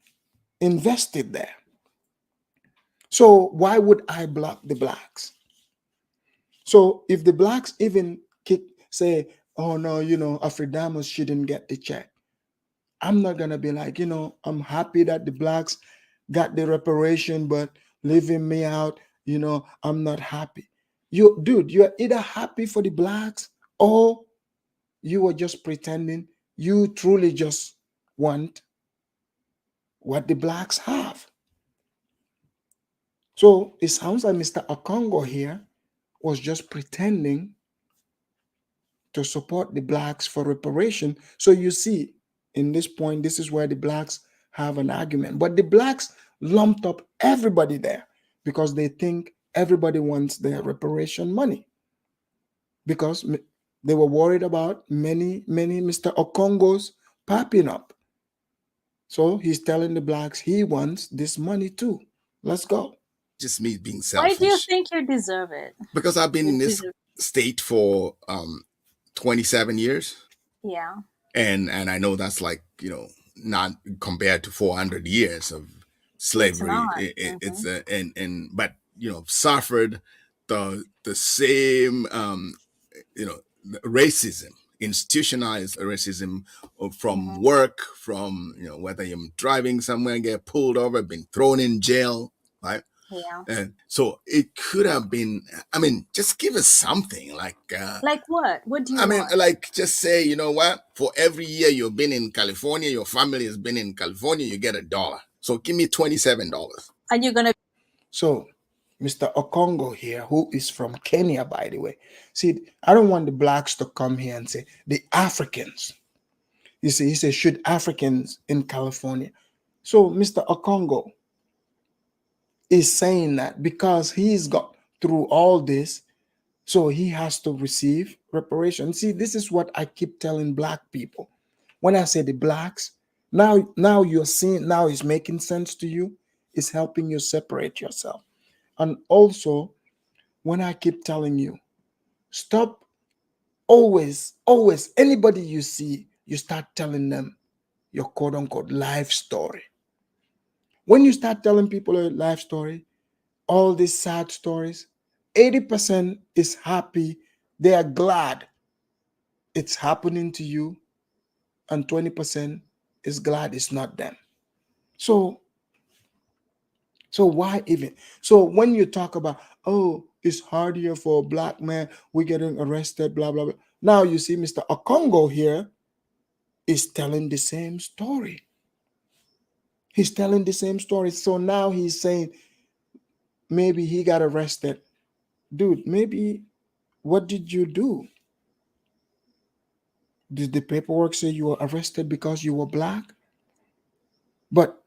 invest it there. So why would I block the blacks? So if the blacks even say, oh no, Afridamus shouldn't get the check, I'm not going to be like, I'm happy that the blacks got the reparation, but leaving me out, I'm not happy. You're either happy for the blacks or you are just pretending you truly just want what the blacks have. So it sounds like Mr. Okongo here was just pretending to support the blacks for reparation. So you see, in this point, this is where the blacks have an argument. But the blacks lumped up everybody there because they think everybody wants their reparation money. Because they were worried about many Mr. Okongos popping up. So he's telling the blacks he wants this money too. Let's go. just me being Why selfish. do you think you deserve it? Because I've been in this state for 27 years. Yeah. And I know that's like, not compared to 400 years of slavery. It's not. It's but suffered the same racism, institutionalized racism from work, from whether you're driving somewhere and get pulled over, been thrown in jail, right? Yeah. And so it could have been, just give us something like what? What do you I mean, want? like, just say, you know what? For every year you've been in California, your family has been in California, you get $1. So give me $27. And you're gonna. So, Mr. Okongo here, who is from Kenya, by the way. See, I don't want the blacks to come here and say the Africans. You see, he says, should Africans in California? So, Mr. Okongo is saying that because he's got through all this, so he has to receive reparation. See, this is what I keep telling black people. When I say the blacks, now you're seeing, now it's making sense to you. It's helping you separate yourself. And also, when I keep telling you, stop always, anybody you see, you start telling them your quote unquote life story. When you start telling people a life story, all these sad stories, 80% is happy. They are glad it's happening to you, and 20% is glad it's not them. So why even? So when you talk about, oh, it's hard here for a black man, we're getting arrested, blah blah blah. Now you see Mr. Okongo here is telling the same story. He's telling the same story. So now he's saying maybe he got arrested. Dude, maybe what did you do? Did the paperwork say you were arrested because you were black? But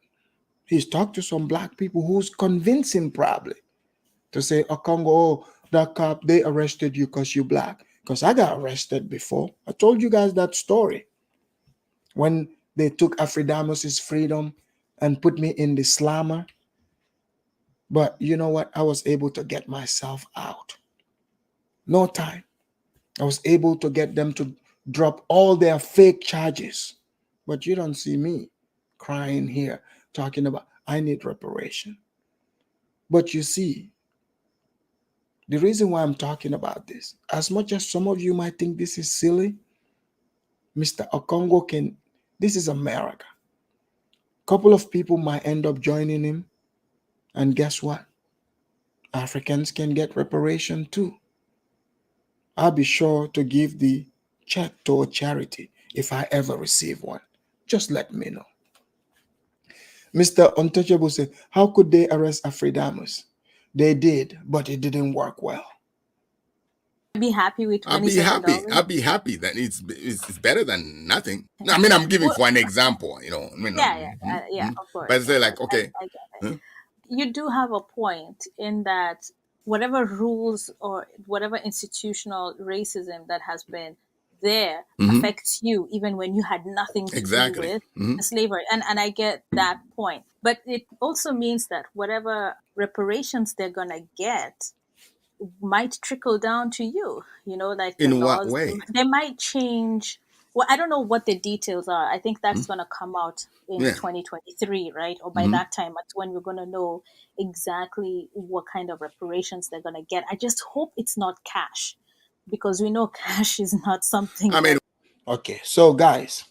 he's talked to some black people who's convincing probably to say, oh, Congo, oh, that cop, they arrested you because you black. Because I got arrested before. I told you guys that story. When they took Afridamus's freedom and put me in the slammer. But you know what? I was able to get myself out. No time. I was able to get them to drop all their fake charges. But you don't see me crying here, talking about, I need reparation. But you see, the reason why I'm talking about this, as much as some of you might think this is silly, Mr. Okongo this is America. A couple of people might end up joining him. And guess what? Africans can get reparation too. I'll be sure to give the check to a charity if I ever receive one. Just let me know. Mr. Untouchable said, how could they arrest Afridamus? They did, but it didn't work well. Be happy with I'll be happy. I'll be happy that it's better than nothing. I mean, I'm giving for an example, you know. I mean, yeah, of course. But it's like, okay. I get it. You do have a point in that whatever rules or whatever institutional racism that has been there affects you even when you had nothing to do with the slavery. And I get that point. But it also means that whatever reparations they're going to get might trickle down to you, you know, like the in laws, what way? They might change. Well, I don't know what the details are. I think that's going to come out in 2023, right? Or by that time, that's when we're going to know exactly what kind of reparations they're going to get. I just hope it's not cash, because we know cash is not something. I mean, okay, so guys,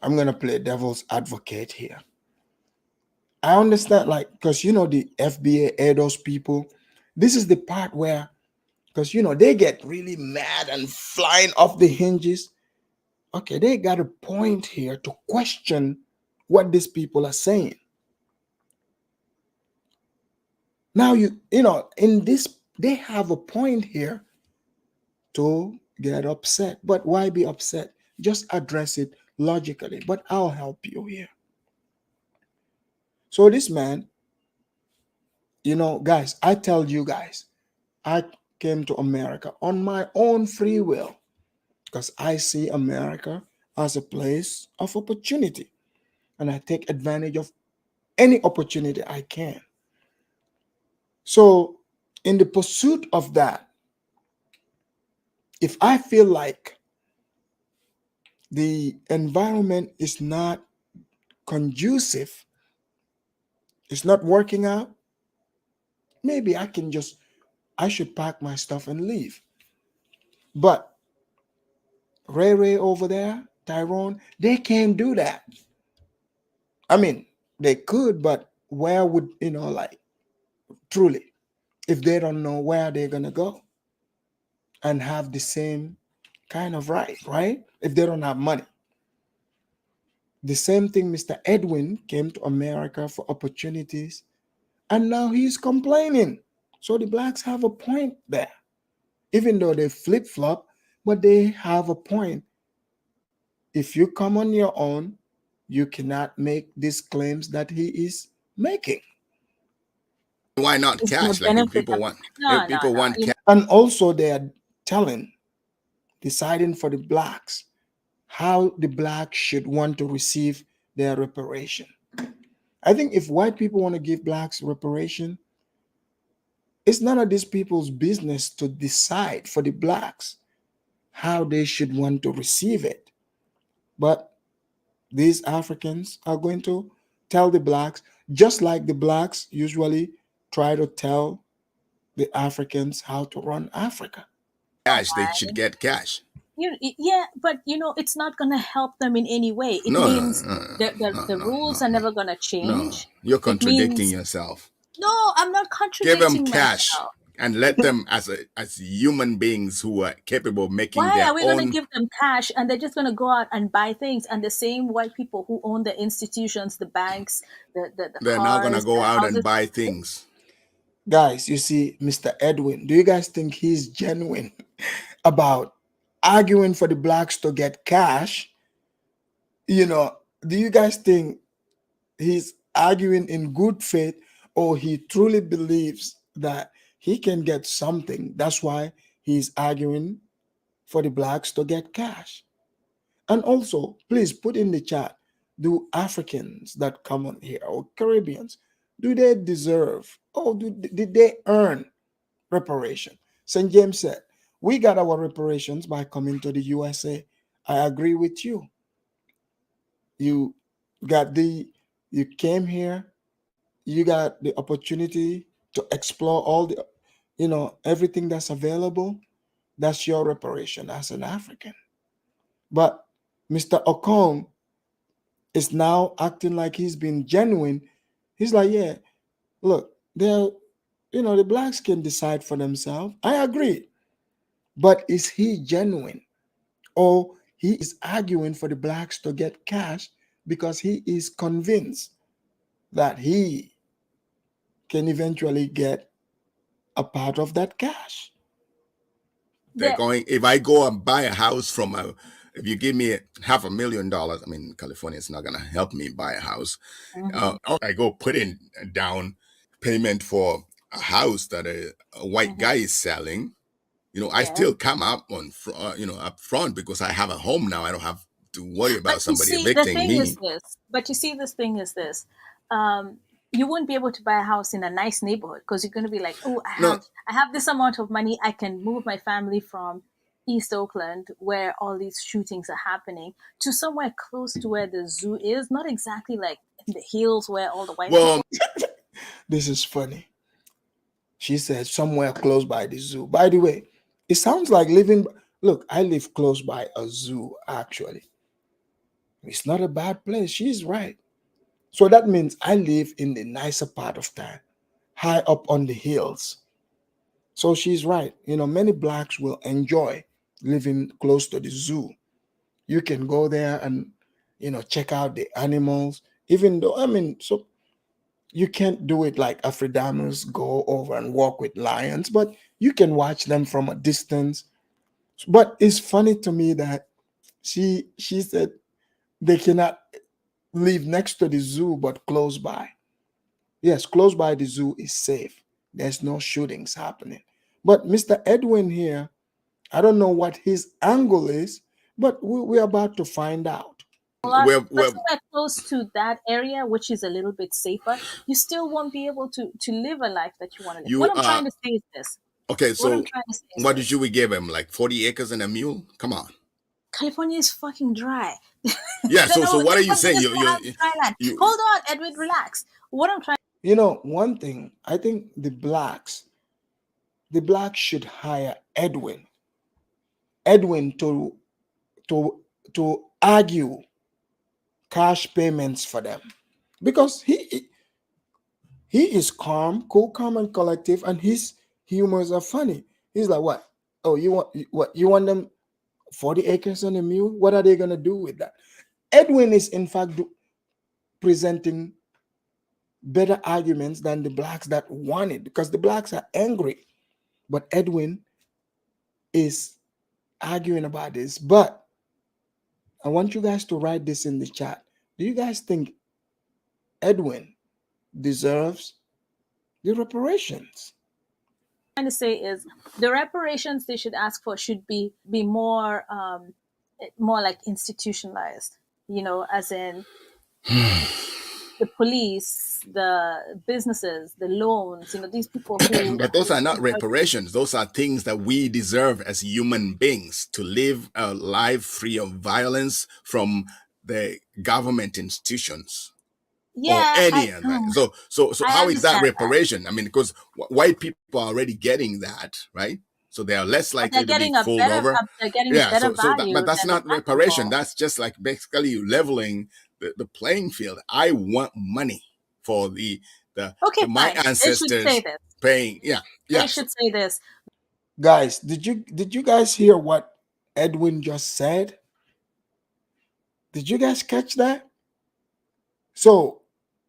I'm going to play devil's advocate here. I understand, like, because, you know, the FBA air those people. This is the part where, because, you know, they get really mad and flying off the hinges. Okay, they got a point here to question what these people are saying. Now, you know, in this, they have a point here to get upset. But why be upset? Just address it logically. But I'll help you here. So this man, you know, guys, I tell you guys, I came to America on my own free will because I see America as a place of opportunity. And I take advantage of any opportunity I can. So in the pursuit of that, if I feel like the environment is not conducive, it's not working out, maybe I should pack my stuff and leave. But Ray over there, Tyrone, they can't do that. I mean, they could, but where would, you know, like, truly, if they don't know where they're going to go and have the same kind of right? If they don't have money. The same thing, Mr. Edwin came to America for opportunities, and now he's complaining. So the blacks have a point there. Even though they flip-flop, but they have a point. If you come on your own, you cannot make these claims that he is making. Why not cash? Like if people want, cash. And also they are deciding for the blacks how the blacks should want to receive their reparation. I think if white people want to give blacks reparation, it's none of these people's business to decide for the blacks how they should want to receive it. But these Africans are going to tell the blacks, just like the blacks usually try to tell the Africans how to run Africa. Cash, they should get cash. Yeah, but it's not going to help them in any way. It No, no, means no, the rules are never going to no. change. You're It contradicting means yourself. no, I'm not Give them contradicting cash myself. and let them as human beings who are capable of making Why their are we going to own. give them cash and they're just going to go out and buy things? And the same white people who own the institutions, the banks, the They're cars, not gonna go the out houses, and buy things. Guys, you see, Mr. Edwin, do you guys think he's genuine about arguing for the blacks to get cash? Do you guys think he's arguing in good faith, or he truly believes that he can get something? That's why he's arguing for the blacks to get cash. And also, please put in the chat, do Africans that come on here or Caribbeans, do they deserve, or did they earn reparation? St. James said, we got our reparations by coming to the USA. I agree with you. You came here, you got the opportunity to explore all the, everything that's available. That's your reparation as an African. But Mr. Okong is now acting like he's been genuine. He's like, yeah, look, the blacks can decide for themselves. I agree. But is he genuine? Or he is arguing for the blacks to get cash because he is convinced that he can eventually get a part of that cash? They're going, if I go and buy a house if you give me $500,000, I mean, California is not going to help me buy a house. I go put in a down payment for a house that a white guy is selling. I still come up up front because I have a home now. I don't have to worry about somebody evicting me. But you see, this thing is this. You won't be able to buy a house in a nice neighborhood because you're going to be like, oh, I have this amount of money. I can move my family from East Oakland, where all these shootings are happening, to somewhere close to where the zoo is. Not exactly like in the hills where all the white people. This is funny. She said somewhere close by the zoo. By the way, it sounds like look, I live close by a zoo, actually. It's not a bad place. She's right. So that means I live in the nicer part of town, high up on the hills. So she's right. Many blacks will enjoy living close to the zoo. You can go there and, check out the animals, even though, so you can't do it like Afridamers go over and walk with lions, but you can watch them from a distance. But it's funny to me that she said they cannot live next to the zoo, but close by. Yes, close by the zoo is safe. There's no shootings happening. But Mr. Edwin here, I don't know what his angle is, but we're about to find out. We're close to that area, which is a little bit safer. You still won't be able to live a life that you want to live. What I'm trying to say is this. Okay, so what did you give him? Like 40 acres and a mule? Come on. California is fucking dry. Yeah, so what are you saying? Hold on, Edwin, relax. What I'm trying. One thing, I think the blacks should hire Edwin to argue cash payments for them, because he is cool, calm, and collective, and his humors are funny. He's like, what? Oh, you want them 40 acres and a mule? What are they gonna do with that? Edwin is in fact presenting better arguments than the blacks that want it, because the blacks are angry, but Edwin is arguing about this. But I want you guys to write this in the chat. Do you guys think Edwin deserves the reparations? What I'm trying to say is the reparations they should ask for should be more like institutionalized, as in the police, the businesses, the loans, these people who. But those are not reparations. Those are things that we deserve as human beings, to live a life free of violence from the government institutions. Yeah, any advantage. So I how is that understand that. reparation? I mean, because white people are already getting that, right? So they are less But they're likely to be getting a fooled better, over. they're getting Yeah. better But value that's than the not black reparation. people. That's just like basically you leveling the playing field. I want money for Okay, my fine. They should say ancestors this. paying. Yeah. They So should say this. Guys, did you guys hear what Edwin just said? Did you guys catch that? So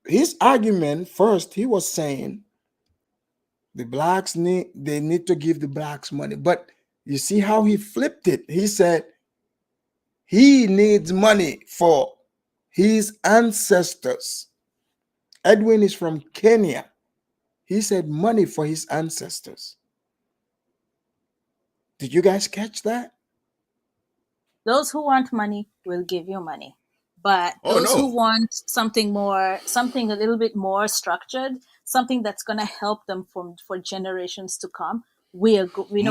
his argument first, he was saying the blacks need to give the blacks money. But you see how he flipped it. He said he needs money for his ancestors. Edwin is from Kenya. He said money for his ancestors. Did you guys catch that? Those who want money will give you money. But Oh, those who no. want something a little bit more structured, something that's going to help them for generations to come, we'll work with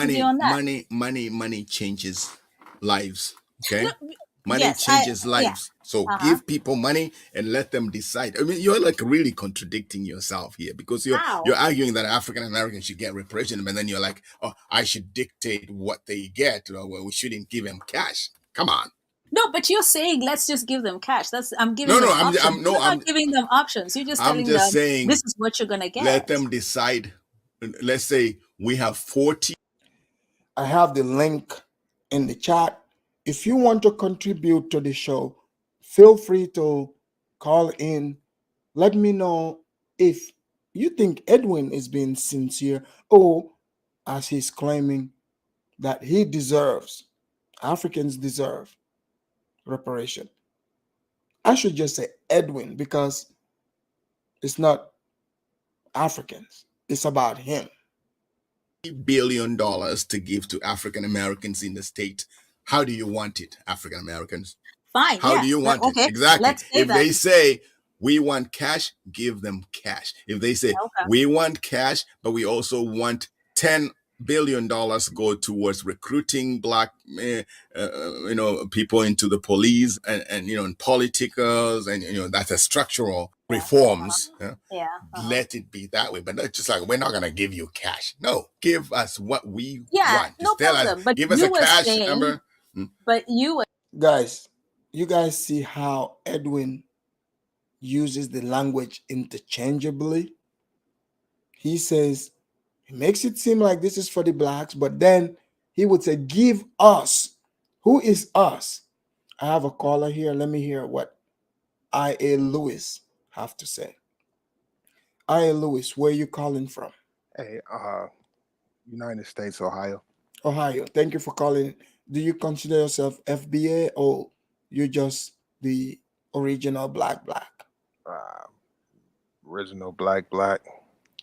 you on that. Money changes lives. Okay. No, Money yes, changes yeah. lives. So Uh-huh. give people money and let them decide. I mean, you're like really contradicting yourself here because you're How? arguing that African Americans should get reparation, but then you're like, oh, I should dictate what they get, or well, we shouldn't give them cash. Come on. No, but you're saying let's just give them cash. I'm giving No, them I'm options. no, You're not giving them options. You're just I'm telling just them saying this is what you're gonna get. let them decide. Let's say we have 40. I have the link in the chat. If you want to contribute to the show, feel free to call in. Let me know if you think Edwin is being sincere or as he's claiming that he deserves, Africans deserve reparation. I should just say Edwin because it's not Africans, it's about him. $1 billion to give to African Americans in the state. How do you want it, African Americans? Fine. How yeah. do you want Okay. it? Exactly. Let's say If that. they say we want cash, give them cash. If they say Okay. we want cash, but we also want $10 billion go towards recruiting black people into the police and in politicals, and that's a structural reforms. Yeah. Let it be that way, but not just like we're not gonna give you cash. No, give us what we Yeah, want. no Just tell us, problem. But give us you a were cash saying, number. but you Guys, you guys see how Edwin uses the language interchangeably? He says, he makes it seem like this is for the blacks, but then he would say, give us. Who is us? I have a caller here. Let me hear what I.A. Lewis have to say. I.A. Lewis, where are you calling from? Hey, United States, Ohio. Ohio. Thank you for calling. Do you consider yourself FBA or you're just the original black? Original black.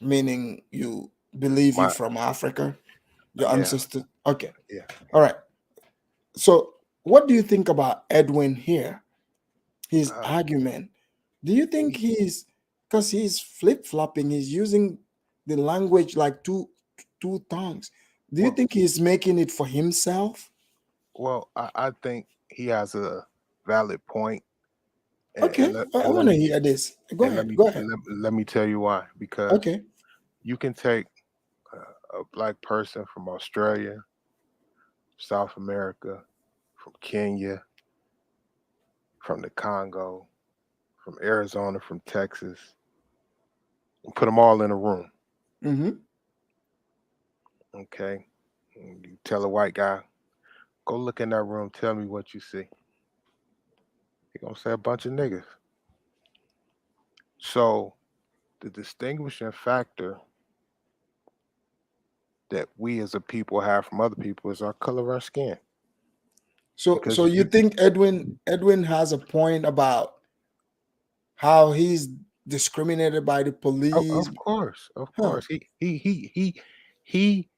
Meaning you believe you're from Africa? Your ancestors? Okay. Yeah. All right. So what do you think about Edwin here? His argument. Do you think because he's flip-flopping, he's using the language like two tongues. Do you think he's making it for himself? Well, I think he has a valid point. Okay, I want to hear this. Go ahead. Let me tell you why. Because you can take a black person from Australia, South America, from Kenya, from the Congo, from Arizona, from Texas, and put them all in a room. Mm-hmm. Okay. And you tell a white guy, go look in that room, tell me what you see. He's going to say a bunch of niggas. So the distinguishing factor that we as a people have from other people is our color of our skin. So you think Edwin has a point about how he's discriminated by the police? Of course. He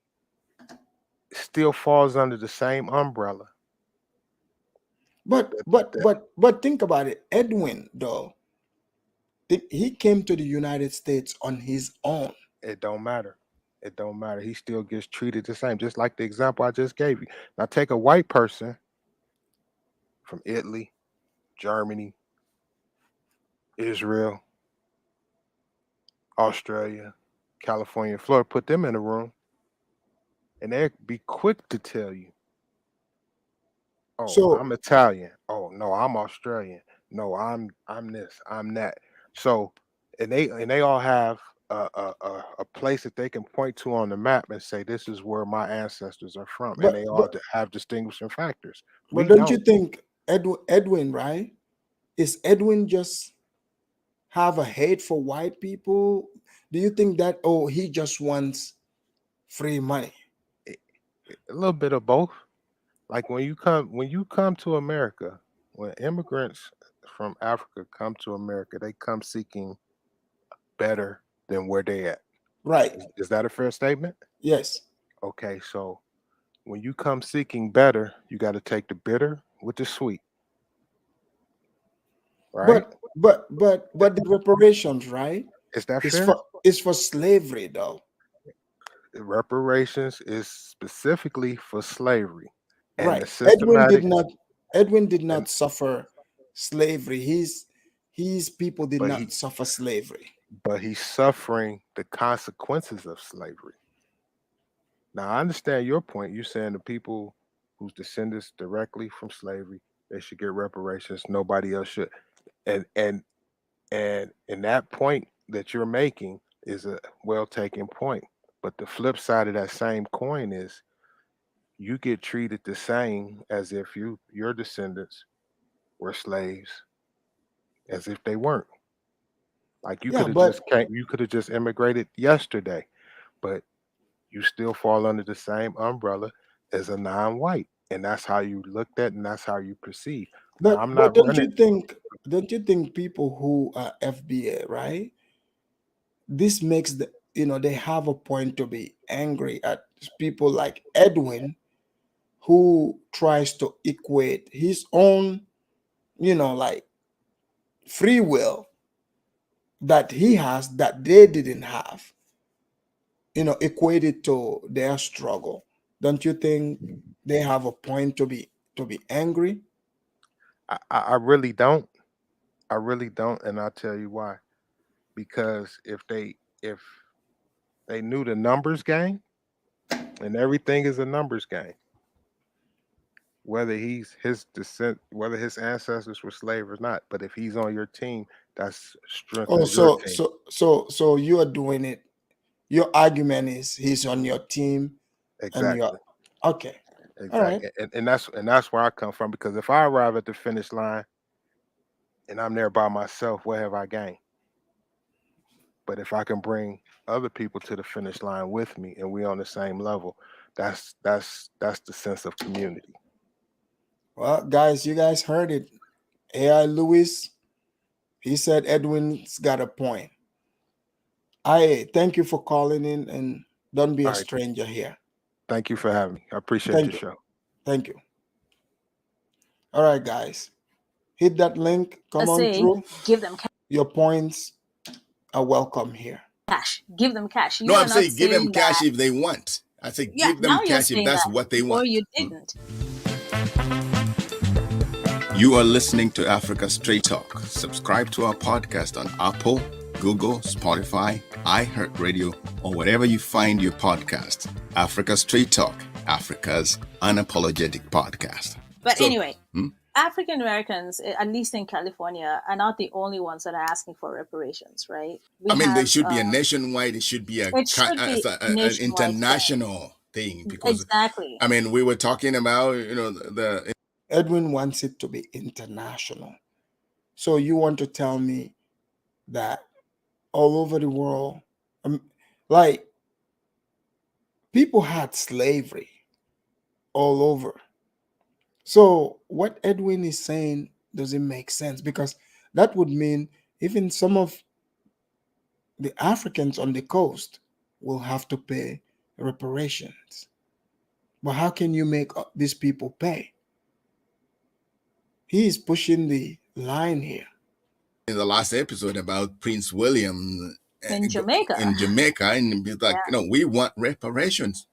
still falls under the same umbrella. But think about it. Edwin, though, he came to the United States on his own. It don't matter. It don't matter. He still gets treated the same, just like the example I just gave you. Now take a white person from Italy, Germany, Israel, Australia, California, Florida, put them in a room, and they'd be quick to tell you, "Oh, So I'm Italian. Oh no, I'm Australian. No, I'm this, I'm that." So, and they all have a place that they can point to on the map and say, "This is where my ancestors are from," and but they all but have distinguishing factors. but We don't you don't. think Edwin, right? Is Edwin just have a hate for white people? Do you think that he just wants free money? A little bit of both. Like when you come to America, when immigrants from Africa come to America, they come seeking better than where they at. Right. Is that a fair statement? Yes. Okay, so when you come seeking better, you got to take the bitter with the sweet, right? But the reparations, right? Is that Is fair? for slavery though. Reparations is specifically for slavery and Right. the systematic, Edwin did not and suffer slavery. His people did but not suffer slavery. he's suffering the consequences of slavery. Now I understand your point. You're saying the people whose descendants directly from slavery, they should get reparations. Nobody else should. And that point that you're making is a well taken point. But the flip side of that same coin is you get treated the same as if your descendants were slaves as if they weren't. Like Yeah, but you could have just immigrated yesterday, but you still fall under the same umbrella as a non-white. And that's how you looked at and that's how you perceive. Now I'm but not running. don't you think people who are FBA, right? This makes they have a point to be angry at people like Edwin who tries to equate his own, like free will that he has that they didn't have, equated to their struggle. Don't you think they have a point to be angry? I really don't. I really don't, and I'll tell you why. Because if they knew the numbers game, and everything is a numbers game, whether whether his ancestors were slave or not. But if he's on your team, that Oh, strengthens your team. so you are doing it. Your argument is he's on your team, and you're Exactly. okay. All right. Exactly. And that's where I come from. Because if I arrive at the finish line and I'm there by myself, what have I gained? But if I can bring other people to the finish line with me and we're on the same level, that's the sense of community. Well, guys, you guys heard it. AI Lewis, he said Edwin's got a point. I thank you for calling in, and don't be All a right. stranger here. Thank you for having me. I appreciate Thank your you. show. Thank you. All right, guys. Hit that link. I Come on say, through. give them Your points are welcome here. cash. Give them cash. You No, are I'm not saying give them saying cash that. if they want. I say Yeah, give them now you're cash if saying that's that. what they Before want. you didn't. You are listening to Africa Straight Talk. Subscribe to our podcast on Apple, Google, Spotify, iHeartRadio, or wherever you find your podcast. Africa Straight Talk, Africa's unapologetic podcast. But anyway, African Americans, at least in California, are not the only ones that are asking for reparations, right? There should be a nationwide, it should be It should be an nationwide international thing because, exactly. we were talking about, the Edwin wants it to be international. So you want to tell me that all over the world, like people had slavery all over. So what Edwin is saying doesn't make sense, because that would mean even some of the Africans on the coast will have to pay reparations. But how can you make these people pay? He is pushing the line here. in the last episode about Prince William In Jamaica. And be like, we want reparations,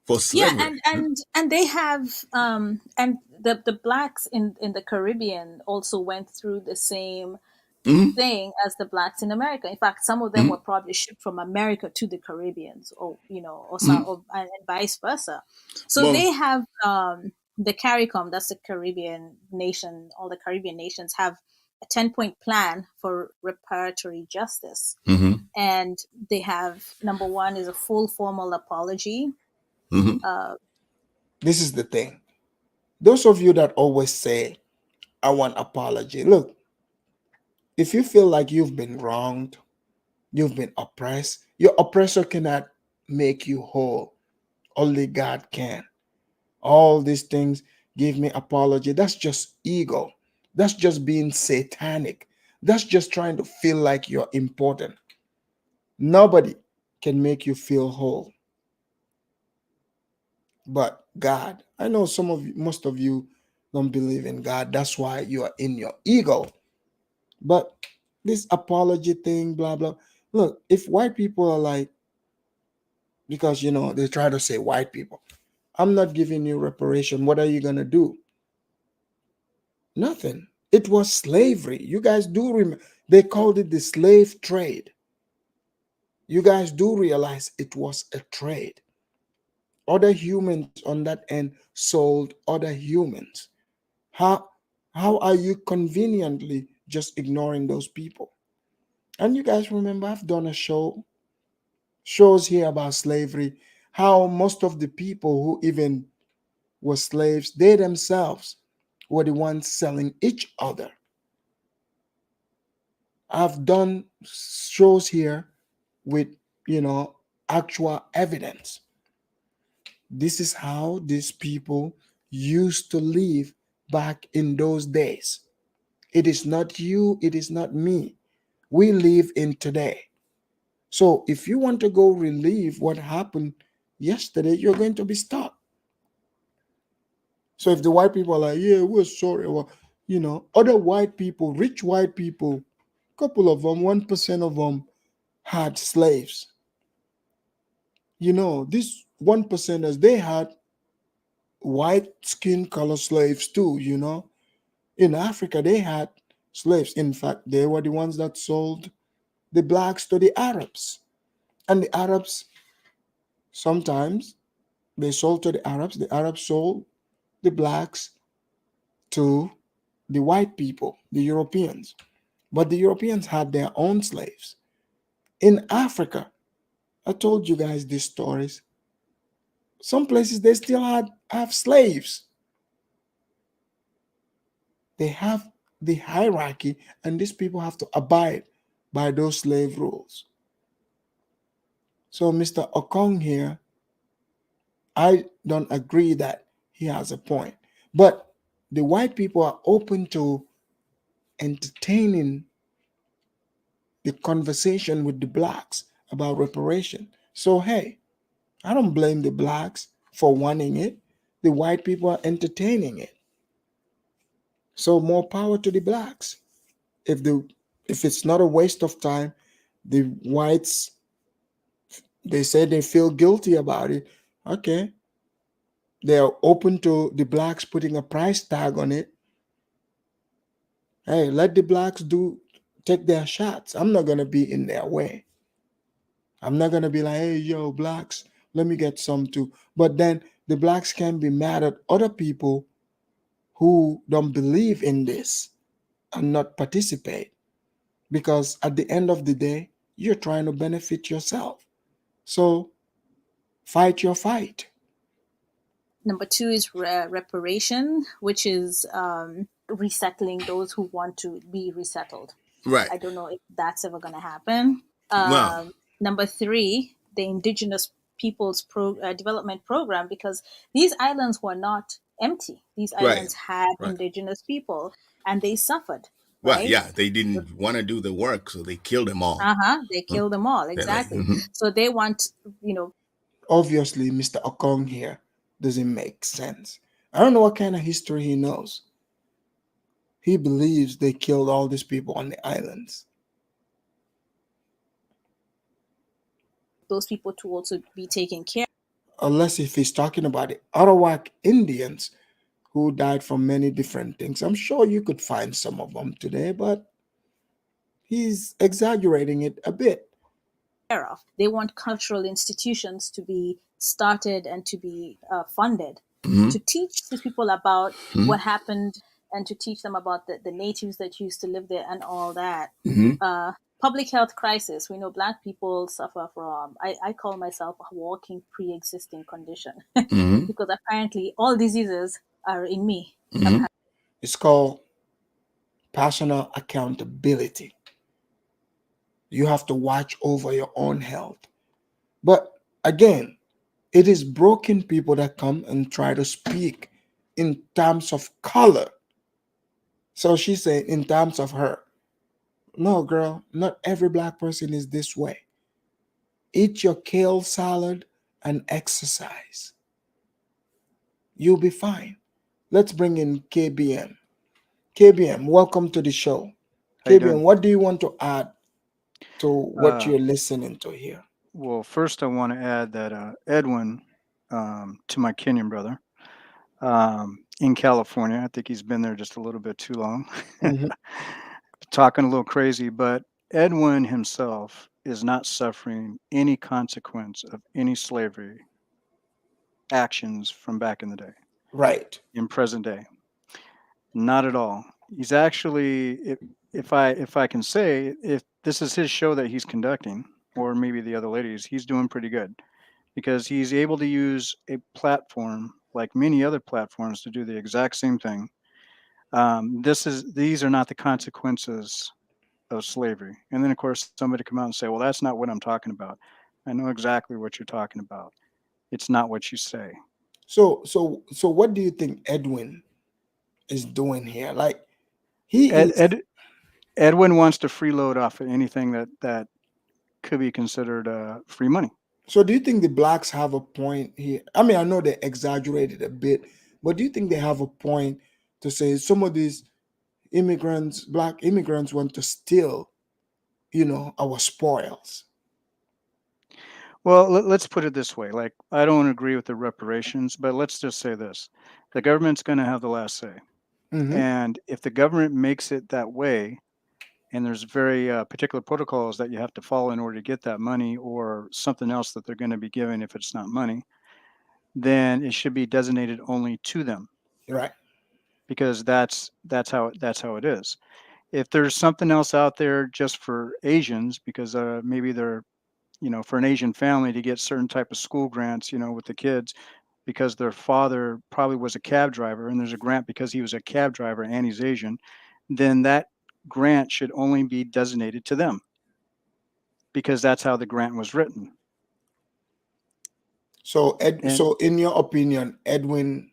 for slavery. Yeah, and they have and the blacks in the Caribbean also went through the same thing as the blacks in America. In fact, some of them were probably shipped from America to the Caribbeans, or and vice versa. So Well, they have the CARICOM, that's the Caribbean nation. All the Caribbean nations have a 10-point plan for reparatory justice, and they have number one is a full formal apology. This is the thing. Those of you that always say, I want apology. Look, if you feel like you've been wronged, you've been oppressed, your oppressor cannot make you whole. Only God can. All these things, give me apology. That's just ego. That's just being satanic. That's just trying to feel like you're important. Nobody can make you feel whole but God. I know most of you don't believe in God. That's why you are in your ego. But this apology thing, blah, blah. Look, if white people are like, because, they try to say white people, I'm not giving you reparation. What are you going to do? Nothing. It was slavery. You guys do remember. They called it the slave trade. You guys do realize it was a trade. Other humans on that end sold other humans. How are you conveniently just ignoring those people? And you guys remember I've done shows here about slavery, how most of the people who even were slaves, they themselves were the ones selling each other. I've done shows here with, actual evidence. This is how these people used to live back in those days. It is not you, it is not me. We live in today. So if you want to go relive what happened yesterday, you're going to be stuck. So if the white people are like, yeah, we're sorry, well, other white people, rich white people, couple of them, 1% of them had slaves. These 1%ers, they had white skin color slaves too, In Africa, they had slaves. In fact, they were the ones that sold the blacks to the Arabs. And the Arabs, sometimes they sold to the Arabs sold the blacks to the white people, the Europeans. But the Europeans had their own slaves. In Africa, I told you guys these stories. Some places they still have slaves. They have the hierarchy, and these people have to abide by those slave rules. So Mr. Okong here, I don't agree that he has a point. But the white people are open to entertaining the conversation with the blacks about reparation. So, hey, I don't blame the blacks for wanting it. The white people are entertaining it. So, more power to the blacks. If it's not a waste of time, the whites, they say they feel guilty about it. Okay. They're open to the blacks putting a price tag on it. Hey, let the blacks take their shots. I'm not going to be in their way. I'm not going to be like, hey, yo, blacks, let me get some too. But then the blacks can be mad at other people who don't believe in this and not participate. Because at the end of the day, you're trying to benefit yourself. So fight your fight. Number two is reparation, which is resettling those who want to be resettled. Right. I don't know if that's ever going to happen. Wow. Number three, the Indigenous Peoples Development Program, because these islands were not empty. These islands had Indigenous people, and they suffered. Well, right? yeah, they didn't want to do the work, so they killed them all. They killed them all, exactly. So they want, Obviously, Mr. Okong here doesn't make sense. I don't know what kind of history he knows. He believes they killed all these people on the islands. Those people to also be taken care of. Unless if he's talking about the Arawak Indians who died from many different things. I'm sure you could find some of them today, but he's exaggerating it a bit. Of. They want cultural institutions to be started and to be funded to teach these people about what happened and to teach them about the natives that used to live there and all that. Public health crisis. We know Black people suffer from, I call myself a walking pre-existing condition because apparently all diseases are in me. It's called personal accountability. You have to watch over your own health. But again, it is broken people that come and try to speak in terms of color. So she said, in terms of her. No, girl, not every Black person is this way. Eat your kale salad and exercise. You'll be fine. Let's bring in KBM. KBM, welcome to the show. KBM, what do you want to add to what you're listening to here? Well, first I want to add that Edwin, to my Kenyan brother, in California, I think he's been there just a little bit too long, talking a little crazy, but Edwin himself is not suffering any consequence of any slavery actions from back in the day. Right. In present day. Not at all. He's actually, if I can say, if this is his show that he's conducting, or maybe the other ladies, he's doing pretty good because he's able to use a platform like many other platforms to do the exact same thing. These are not the consequences of slavery. And then of course somebody come out and say, well, that's not what I'm talking about. I know exactly what you're talking about. It's not what you say. So what do you think Edwin is doing here? Like Edwin wants to freeload off of anything that could be considered free money. So do you think the Blacks have a point here? I mean, I know they exaggerated a bit, but do you think they have a point to say some of these immigrants, Black immigrants, want to steal, our spoils? Well, let's put it this way. Like, I don't agree with the reparations, but let's just say this. The government's going to have the last say. And if the government makes it that way, and there's very particular protocols that you have to follow in order to get that money or something else that they're going to be given if it's not money, then it should be designated only to them. Right. Because that's how it is. If there's something else out there just for Asians, because maybe they're, for an Asian family to get certain type of school grants, with the kids, because their father probably was a cab driver and there's a grant because he was a cab driver and he's Asian, then that grant should only be designated to them because that's how the grant was written. So, so in your opinion, Edwin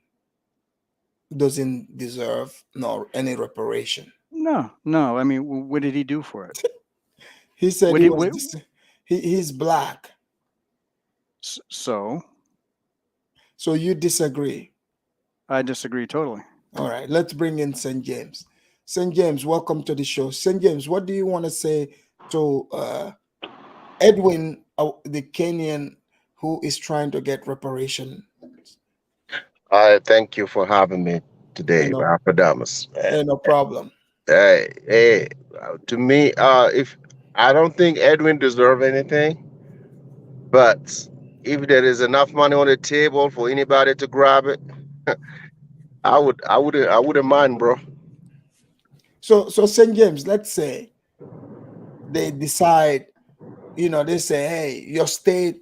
doesn't deserve any reparation? No. I mean, what did he do for it? He said he's Black. So you disagree? I disagree totally. All right, let's bring in St. James. St. James, welcome to the show. St. James, what do you want to say to Edwin, the Kenyan who is trying to get reparation? Thank you for having me today, Apadamus. No problem. Hey, to me, if I don't think Edwin deserves anything, but if there is enough money on the table for anybody to grab it, I wouldn't mind, bro. So St. James, let's say they decide, they say, hey, your state,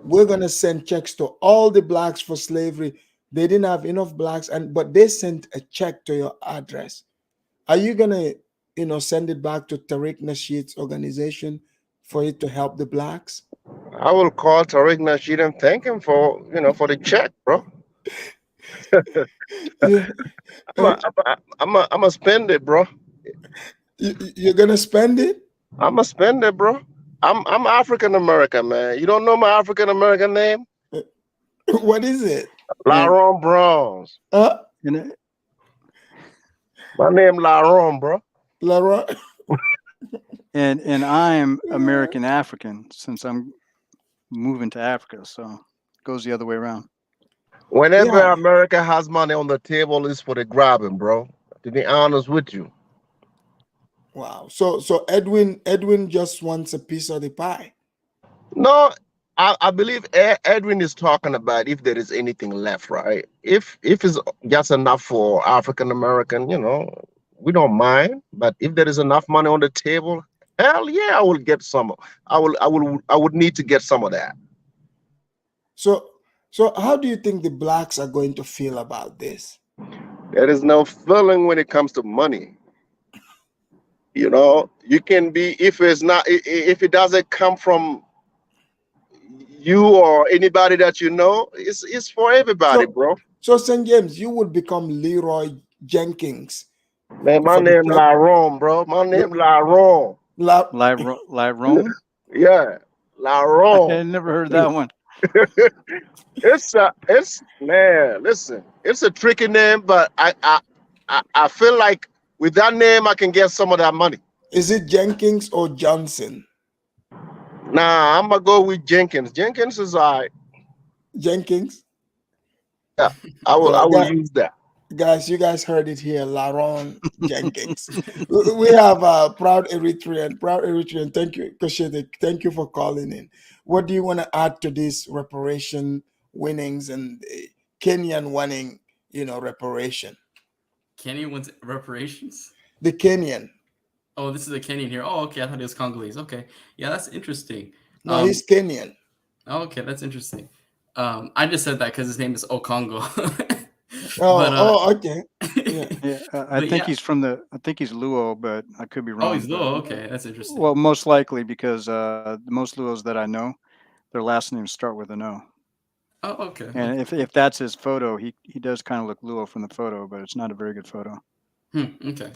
we're gonna send checks to all the Blacks for slavery. They didn't have enough Blacks, but they sent a check to your address. Are you gonna, send it back to Tariq Nasheed's organization for it to help the Blacks? I will call Tariq Nasheed and thank him for the check, bro. I'm gonna spend it, bro. You're gonna spend it? I'm gonna spend it, bro. I'm African American, man. You don't know my African American name? What is it? Laron Bronze. My name Laron, bro. Laron. And I'm American African since I'm moving to Africa, so it goes the other way around. Whenever America has money on the table, it's for the grabbing, bro. To be honest with you. Wow. So Edwin just wants a piece of the pie. No, I believe Edwin is talking about if there is anything left, right? If it's just enough for African American, we don't mind. But if there is enough money on the table, hell yeah, I will get some. I would need to get some of that. So how do you think the blacks are going to feel about this? There is no feeling when it comes to money. You can be if if it doesn't come from you or anybody that it's for everybody, bro. So St. James, you would become Leroy Jenkins. Man, my name Laron, bro. My name Laron. Laron? Yeah, Laron. I never heard that one. Man, listen, it's a tricky name, but I feel like with that name I can get some of that money. Is it Jenkins or Johnson? Nah, I'm gonna go with Jenkins. Jenkins is all right. Jenkins? Yeah, I will use that. Guys, you guys heard it here, Laron Jenkins. We have a proud Eritrean. Thank you, Koshede. Thank you for calling in. What do you want to add to this reparation winnings and Kenyan winning, reparation? Kenyan wins reparations? The Kenyan. Oh, this is a Kenyan here. Oh, okay. I thought it was Congolese. Okay. Yeah, that's interesting. No, he's Kenyan. Okay, that's interesting. I just said that because his name is Okongo. Okay. Yeah, I think he's Luo, but I could be wrong. Oh, he's Luo. Okay, that's interesting. Well, most likely because the most Luos that I know, their last names start with an O. Oh, okay. And if that's his photo, he does kind of look Luo from the photo, but it's not a very good photo. Okay.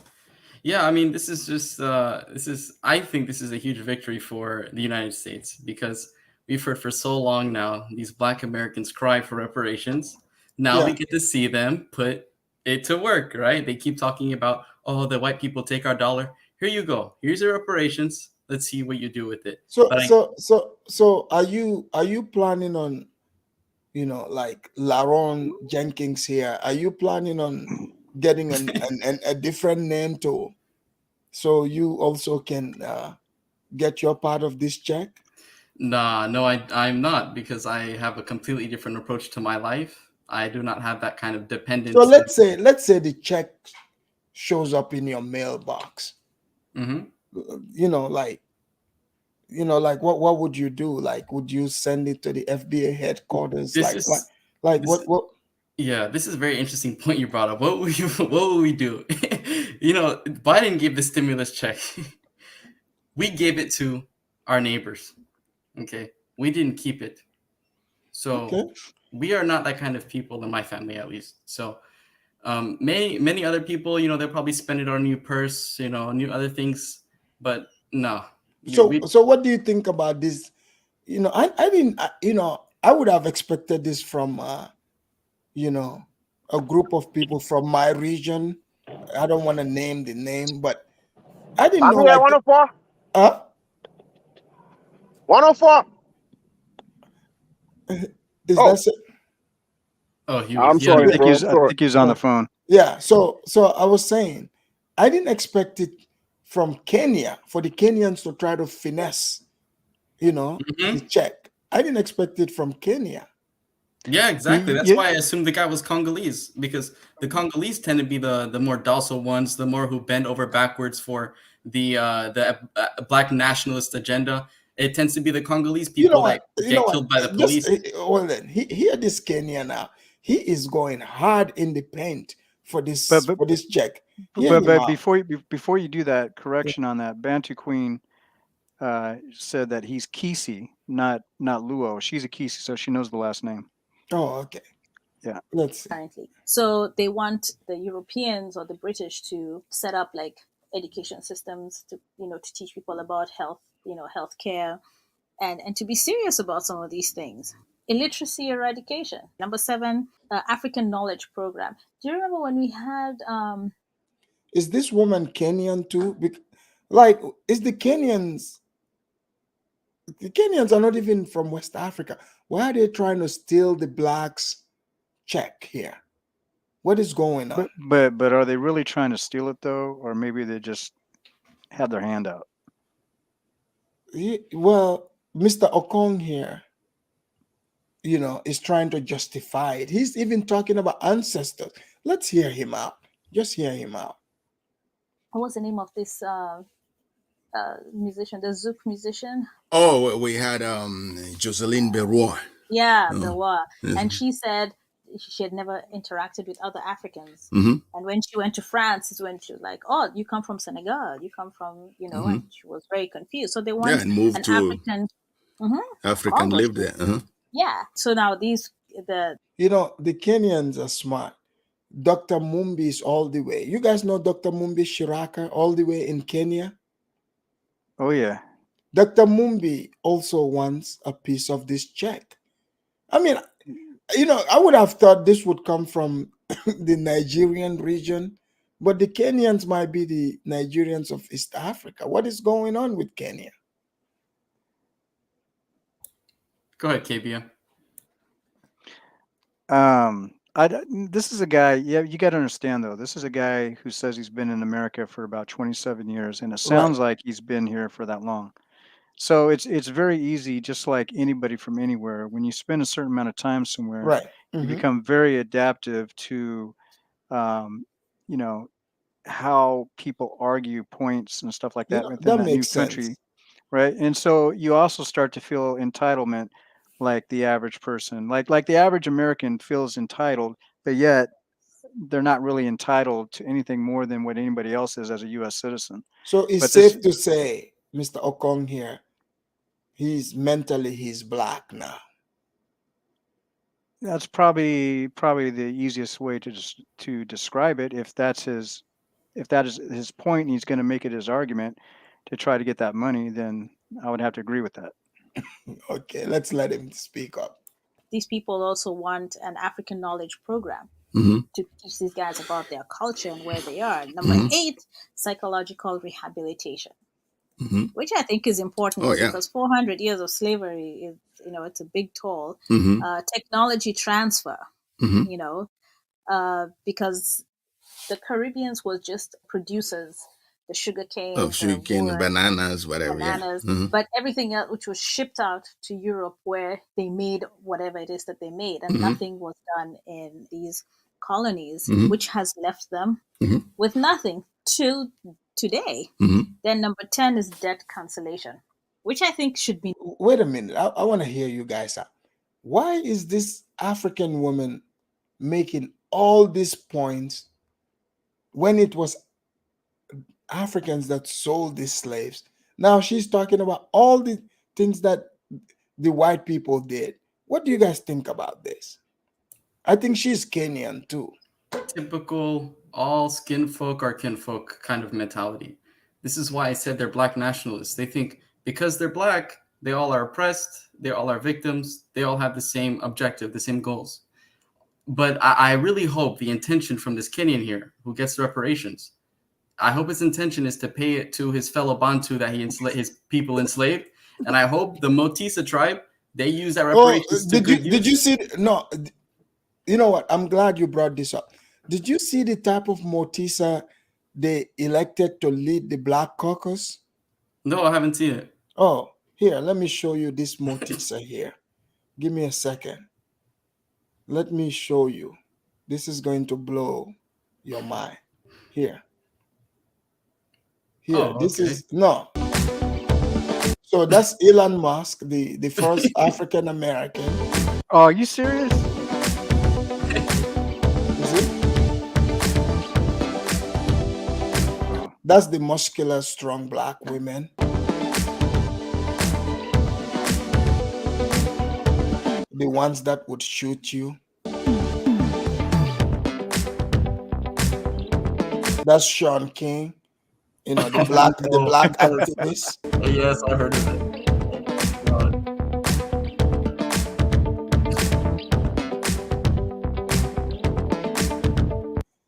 Yeah, I mean, this is just I think this is a huge victory for the United States because we've heard for so long now these Black Americans cry for reparations. Now we get to see them put it to work, right? They keep talking about, oh, the white people take our dollar. Here you go. Here's your reparations. Let's see what you do with it. So are you planning on, like Laron Jenkins here? Are you planning on getting a different name too, so you also can get your part of this check? No, I'm not, because I have a completely different approach to my life. I do not have that kind of dependence. So let's say the check shows up in your mailbox. Mm-hmm. What would you do? Like, would you send it to the FDA headquarters? What? Yeah, this is a very interesting point you brought up. What would we do? Biden gave the stimulus check. We gave it to our neighbors. Okay, we didn't keep it. So we are not that kind of people in my family, at least. So many other people, they'll probably spend it on a new purse, new other things, but no. So what do you think about this? I didn't, I would have expected this from, a group of people from my region. I don't want to name the name, but I didn't know. 104? 104? Is that it? Oh, I'm sorry, I think he was on the phone. Yeah. So I was saying, I didn't expect it from Kenya, for the Kenyans to try to finesse, the check. I didn't expect it from Kenya. Yeah, exactly. That's why I assumed the guy was Congolese, because the Congolese tend to be the more docile ones, the more who bend over backwards for the Black nationalist agenda. It tends to be the Congolese people that get killed by the police. Well, then, hear this Kenya now. He is going hard in the paint for this check. But before you do that, correction on that. Bantu Queen said that he's Kisi, not Luo. She's a Kisi, so she knows the last name. Oh, okay. Yeah. Let's see. Currently, so they want the Europeans or the British to set up like education systems to to teach people about health, healthcare, and to be serious about some of these things. Illiteracy eradication. Number 7, African Knowledge Program. Do you remember when we had? Is this woman Kenyan too? Is the Kenyans? The Kenyans are not even from West Africa. Why are they trying to steal the blacks' check here? What is going on? But are they really trying to steal it though, or maybe they just had their hand out. Well, Mr. Okong here, is trying to justify it. He's even talking about ancestors. Let's hear him out. Just hear him out. What's the name of this musician, the Zouk musician? Oh, we had Jocelyn Beroir. Yeah, Beroir. And she said she had never interacted with other Africans. Mm-hmm. And when she went to France is when she was like, oh, you come from Senegal, you come from, and she was very confused. So they want and moved an to African lived there. Yeah. So now the Kenyans are smart. Dr. Mumbi is all the way. You guys know Dr. Mumbi Shiraka all the way in Kenya? Oh, yeah. Dr. Mumbi also wants a piece of this check. I mean, I would have thought this would come from the Nigerian region, but the Kenyans might be the Nigerians of East Africa. What is going on with Kenya? Go ahead, KBM. This is a guy, you got to understand, though, this is a guy who says he's been in America for about 27 years, and it sounds like he's been here for that long. So it's very easy, just like anybody from anywhere. When you spend a certain amount of time somewhere, you become very adaptive to, how people argue points and stuff like that within that new country, right? And so you also start to feel entitlement, like the average person, like the average American feels entitled, but yet they're not really entitled to anything more than what anybody else is as a U.S. citizen. So it's safe to say, Mr. Okong here, he's black now. That's probably the easiest way to describe it. If that is his point, and he's going to make it his argument to try to get that money, then I would have to agree with that. Okay, let's let him speak up. These people also want an African knowledge program to teach these guys about their culture and where they are. Number 8, psychological rehabilitation, which I think is important because 400 years of slavery is, it's a big toll. Technology transfer, because the Caribbeans was just producers, the sugarcane, bananas, whatever. But everything else which was shipped out to Europe, where they made whatever it is that they made, and nothing was done in these colonies, which has left them with nothing till today. Then number 10 is debt cancellation, which I think should be. Wait a minute, I want to hear you guys out. Why is this African woman making all these points when it was Africans that sold these slaves? Now she's talking about all the things that the white people did. What do you guys think about this? I think she's Kenyan too. Typical all skin folk are kinfolk kind of mentality. This is why I said they're black nationalists. They think because they're black, they all are oppressed, they all are victims, they all have the same objective, the same goals. But I really hope the intention from this Kenyan here, who gets reparations, I hope his intention is to pay it to his fellow Bantu that his people enslaved. And I hope the Motisa tribe, they use that reparations to good use. Did you see? No, you know what? I'm glad you brought this up. Did you see the type of Motisa they elected to lead the Black Caucus? No, I haven't seen it. Oh, here, let me show you this Motisa here. Give me a second. Let me show you. This is going to blow your mind. Here. This is no. So that's Elon Musk, the first African American. Oh, are you serious? Is it? That's the muscular, strong black women. The ones that would shoot you. That's Sean King. The black activist. Yes, I heard of it.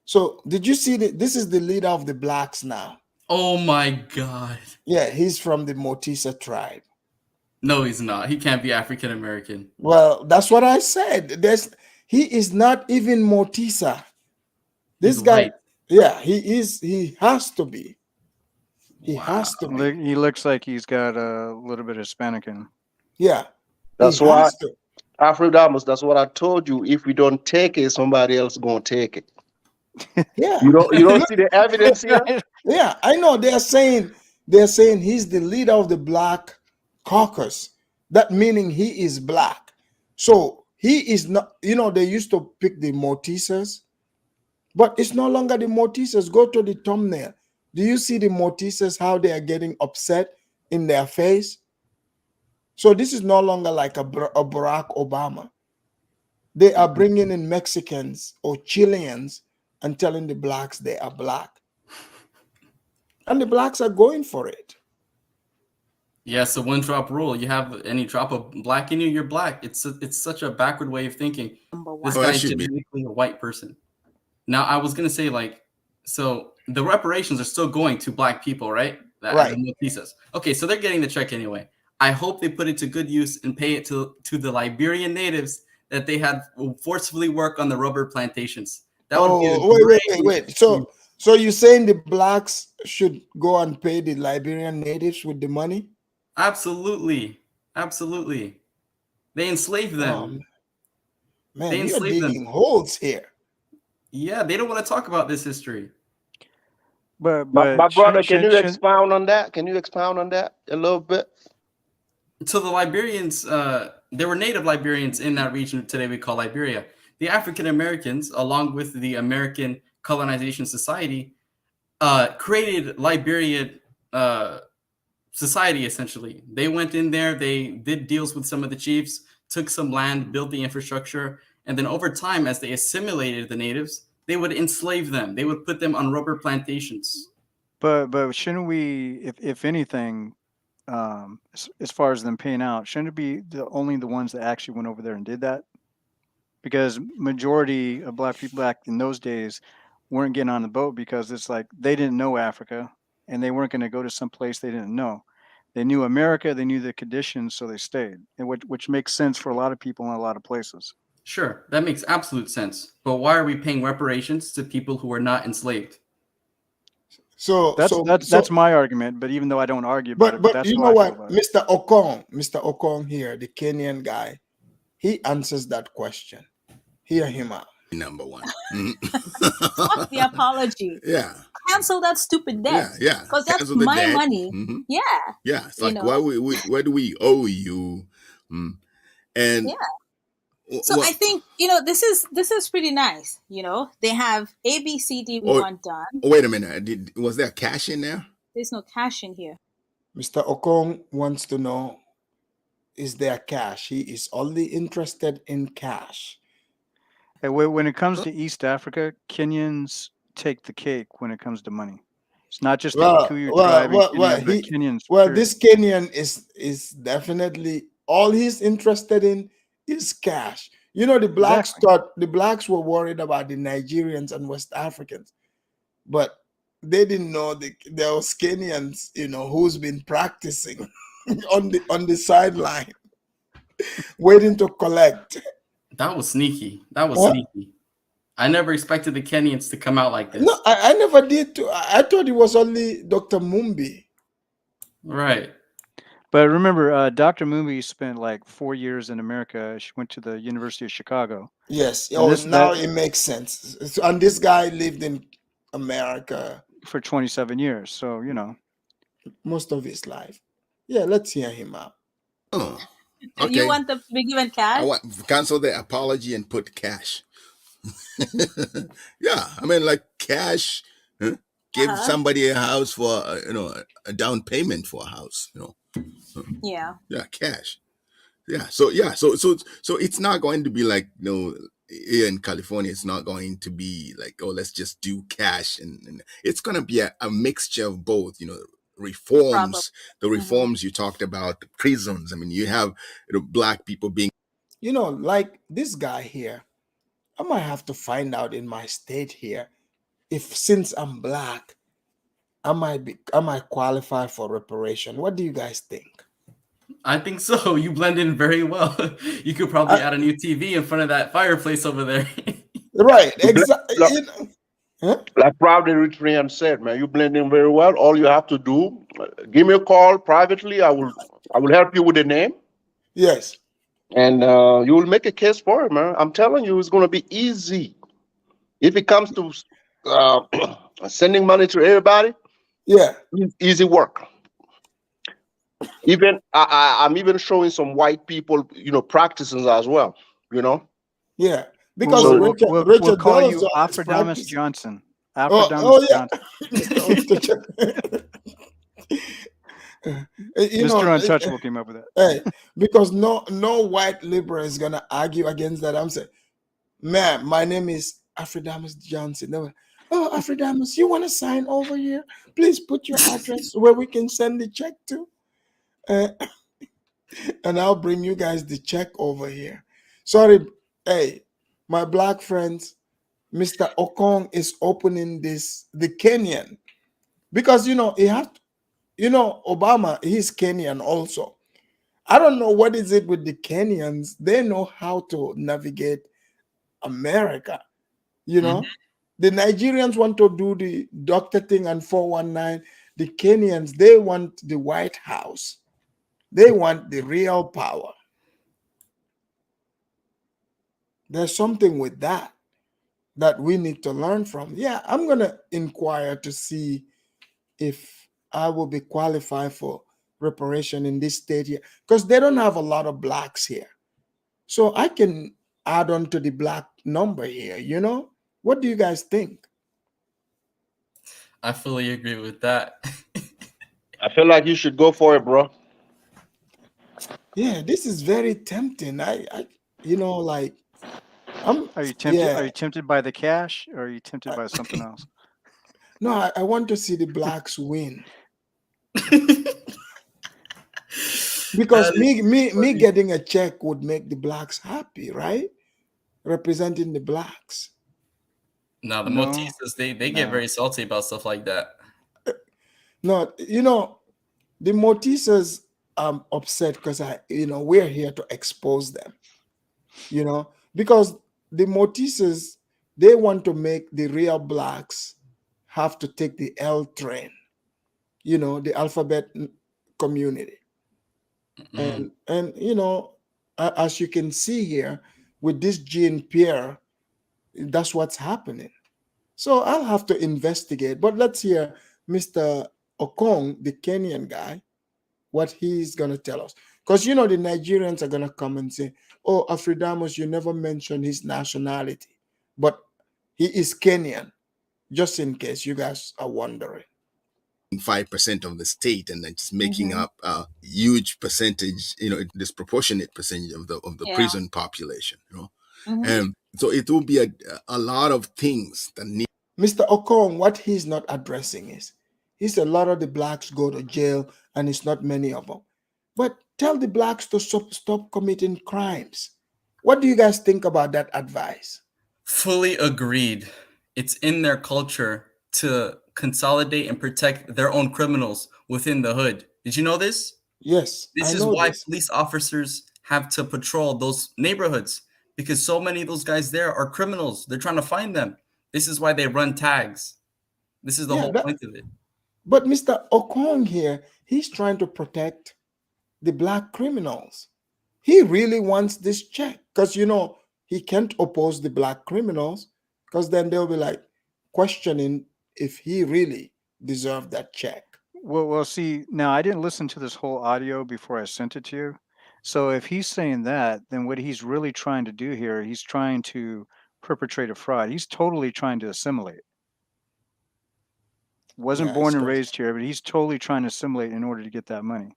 So, did you see this is the leader of the blacks now? Oh my God. Yeah, he's from the Motisa tribe. No, he's not. He can't be African American. Well, that's what I said. He is not even Motisa. This guy, white. Yeah, he is. He has to be. He has to be. He looks like he's got a little bit of Hispanic in him. Yeah. That's why, Afrodamus, that's what I told you. If we don't take it, somebody else is gonna take it. Yeah. You don't see the evidence here? Yeah, I know. They're saying he's the leader of the Black Caucus. That meaning he is black. So he is not, they used to pick the Mortises, but it's no longer the Mortises. Go to the thumbnail. Do you see the Mortises, how they are getting upset in their face? So this is no longer like a Barack Obama. They are bringing in Mexicans or Chileans and telling the blacks they are black. And the blacks are going for it. Yeah, it's a one-drop rule. You have any drop of black in you, you're black. It's such a backward way of thinking. This guy is genetically a white person. Now, I was going to say, so the reparations are still going to black people, right? Right. Okay, so they're getting the check anyway. I hope they put it to good use and pay it to the Liberian natives that they had forcefully work on the rubber plantations. That would be wait. So you're saying the blacks should go and pay the Liberian natives with the money? Absolutely. They enslaved them. Man, you're digging holes here. Yeah, they don't want to talk about this history. But my brother, can you expound on that? Can you expound on that a little bit? So the Liberians, there were native Liberians in that region today we call Liberia. The African Americans, along with the American Colonization Society, created Liberian society, essentially. They went in there, they did deals with some of the chiefs, took some land, built the infrastructure, and then over time, as they assimilated the natives, they would enslave them. They would put them on rubber plantations. But shouldn't we, if anything, as far as them paying out, shouldn't it be only the ones that actually went over there and did that? Because majority of black people back in those days weren't getting on the boat because it's like they didn't know Africa and they weren't going to go to some place they didn't know. They knew America, they knew the conditions, so they stayed, and which makes sense for a lot of people in a lot of places. Sure, that makes absolute sense. But why are we paying reparations to people who are not enslaved? So that's my argument. But even though I don't argue about it, but that's you know what, Mr. Okong here, the Kenyan guy, he answers that question. Hear him out. Number one. Fuck the apology. Yeah. Cancel that stupid debt. Yeah. Because that's my money. Mm-hmm. Yeah. Yeah. It's like, why do we owe you? And yeah. So I think, this is pretty nice. They have A, B, C, D, we want done. Wait a minute. Was there cash in there? There's no cash in here. Mr. Okong wants to know, is there cash? He is only interested in cash. When it comes to East Africa, Kenyans take the cake when it comes to money. It's not just the Kikuyu tribe. Kenyans. This Kenyan is definitely, all he's interested in is cash. The blacks thought the blacks were worried about the Nigerians and West Africans, but they didn't know there was Kenyans, who's been practicing on the sideline, waiting to collect. That was sneaky. Sneaky. I never expected the Kenyans to come out like this. No, I never did too. I thought it was only Dr. Mumbi. Right. But remember, Dr. Mumbi spent like 4 years in America. She went to the University of Chicago. Yes. It makes sense. And this guy lived in America for 27 years. So, most of his life. Yeah, let's hear him out. Oh, okay. You want to be given cash? I want cancel the apology and put cash. Yeah, I mean, like cash. Give somebody a house for a down payment for a house. Yeah. Yeah, cash. Yeah. So it's not going to be like here in California. It's not going to be like, oh, let's just do cash, and it's going to be a mixture of both. Reforms. The reforms you talked about, the prisons. I mean, you have black people being. Like this guy here. I might have to find out in my state here if, since I'm black, I might qualify for reparation. What do you guys think? I think so. You blend in very well. You could probably add a new TV in front of that fireplace over there. Right. Exactly. Like Proud Eritrean said, man, you blend in very well. All you have to do, give me a call privately. I will help you with the name. Yes. And you will make a case for it, man. I'm telling you, it's going to be easy. If it comes to sending money to everybody, yeah, easy work. Even I'm even showing some white people, practices as well. Yeah, because we'll Richard call you Dawson is Afrodamus practicing. Johnson. Oh Afrodamus yeah, Johnson. Mr. Untouchable came up with that. Hey, because no white liberal is gonna argue against that. I'm saying, man, my name is Afrodamus Johnson. They were, oh, Afrodamus, you want to sign over here? Please put your address where we can send the check to, and I'll bring you guys the check over here. Sorry, hey, my black friends, Mr. Okong is opening the Kenyan, because he has, Obama, he's Kenyan also. I don't know what is it with the Kenyans. They know how to navigate America. The Nigerians want to do the doctor thing and 419. The Kenyans, they want the White House. They want the real power. There's something with that we need to learn from. Yeah, I'm going to inquire to see if I will be qualified for reparation in this state here, because they don't have a lot of blacks here. So I can add on to the black number here, What do you guys think? I fully agree with that. I feel like you should go for it, bro. Yeah, this is very tempting. Like I'm. Are you tempted? Yeah. Are you tempted by the cash, or are you tempted by something else? No, I want to see the blacks win. Because me getting a check would make the blacks happy, right? Representing the blacks. No, the Motistas, they get very salty about stuff like that. No, the Motistas upset because we're here to expose them. Because the Motistas, they want to make the real blacks have to take the L train, the alphabet community. And as you can see here with this Jean Pierre, that's what's happening. So I'll have to investigate. But let's hear Mr. Okong, the Kenyan guy, what he's going to tell us. Because, the Nigerians are going to come and say, oh, Afrodamus, you never mentioned his nationality. But he is Kenyan, just in case you guys are wondering. 5% of the state, and then just making up a huge percentage, disproportionate percentage of the prison population, so it will be a lot of things that need. Mr. Okong, what he's not addressing is a lot of the blacks go to jail, and it's not many of them. But tell the blacks to stop committing crimes. What do you guys think about that advice? Fully agreed. It's in their culture to consolidate and protect their own criminals within the hood. Did you know this? Yes, This is why police officers have to patrol those neighborhoods, because so many of those guys there are criminals. They're trying to find them. This is why they run tags. This is the whole point of it. But Mr. Okong here, he's trying to protect the black criminals. He really wants this check because, he can't oppose the black criminals, because then they'll be like questioning if he really deserved that check. Well, see, now I didn't listen to this whole audio before I sent it to you. So if he's saying that, then what he's really trying to do here, he's trying to perpetrate a fraud. He's totally trying to assimilate. Wasn't born and raised here, but he's totally trying to assimilate in order to get that money.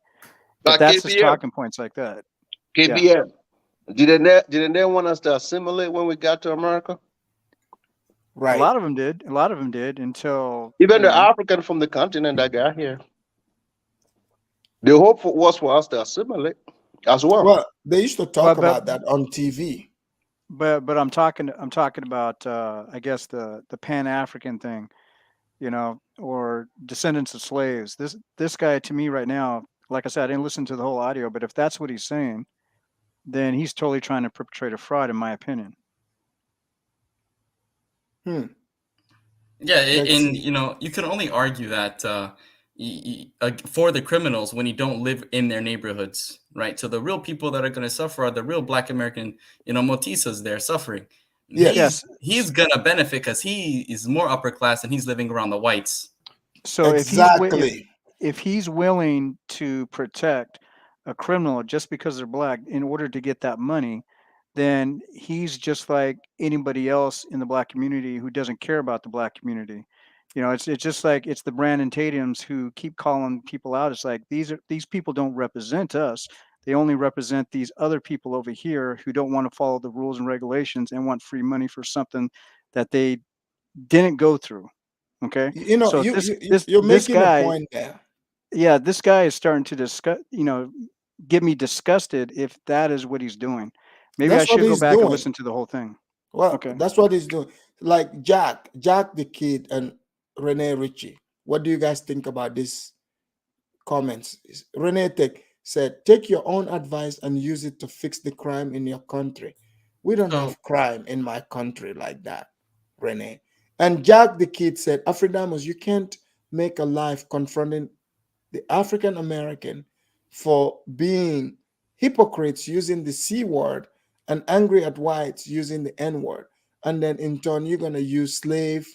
But that's his talking points like that. KBM, didn't they want us to assimilate when we got to America? Right. A lot of them did. A lot of them did until even the African from the continent that got here. The hope was for us to assimilate as well. Well, they used to talk about that on TV. But I'm talking about I guess the Pan-African thing, or descendants of slaves. This guy, to me right now, like I said, I didn't listen to the whole audio, but if that's what he's saying, then he's totally trying to perpetrate a fraud, in my opinion. Yeah, Let's and see. you can only argue that for the criminals when you don't live in their neighborhoods, right? So the real people that are going to suffer are the real Black American, motisas there suffering. Yes. He's gonna benefit because he is more upper class and he's living around the whites. So Exactly. if he's willing to protect a criminal just because they're black in order to get that money, then he's just like anybody else in the black community who doesn't care about the black community. It's just like it's the Brandon Tatums who keep calling people out. It's like these people don't represent us. They only represent these other people over here who don't want to follow the rules and regulations and want free money for something that they didn't go through. Okay, You know, so you're this making a guy, point there. yeah, this guy is starting to discuss, get me disgusted if that is what he's doing. Maybe I That's what should go he's back and doing. listen to the whole thing. Well, Okay. that's what he's doing. Like Jack the Kid, and Rene Ritchie. What do you guys think about this comments? Rene said, take your own advice and use it to fix the crime in your country. We don't So have crime in my country like that, Rene. And Jack the Kid said, Afridamus, you can't make a life confronting the African American for being hypocrites using the C word and angry at whites using the N word. And then in turn, you're going to use slave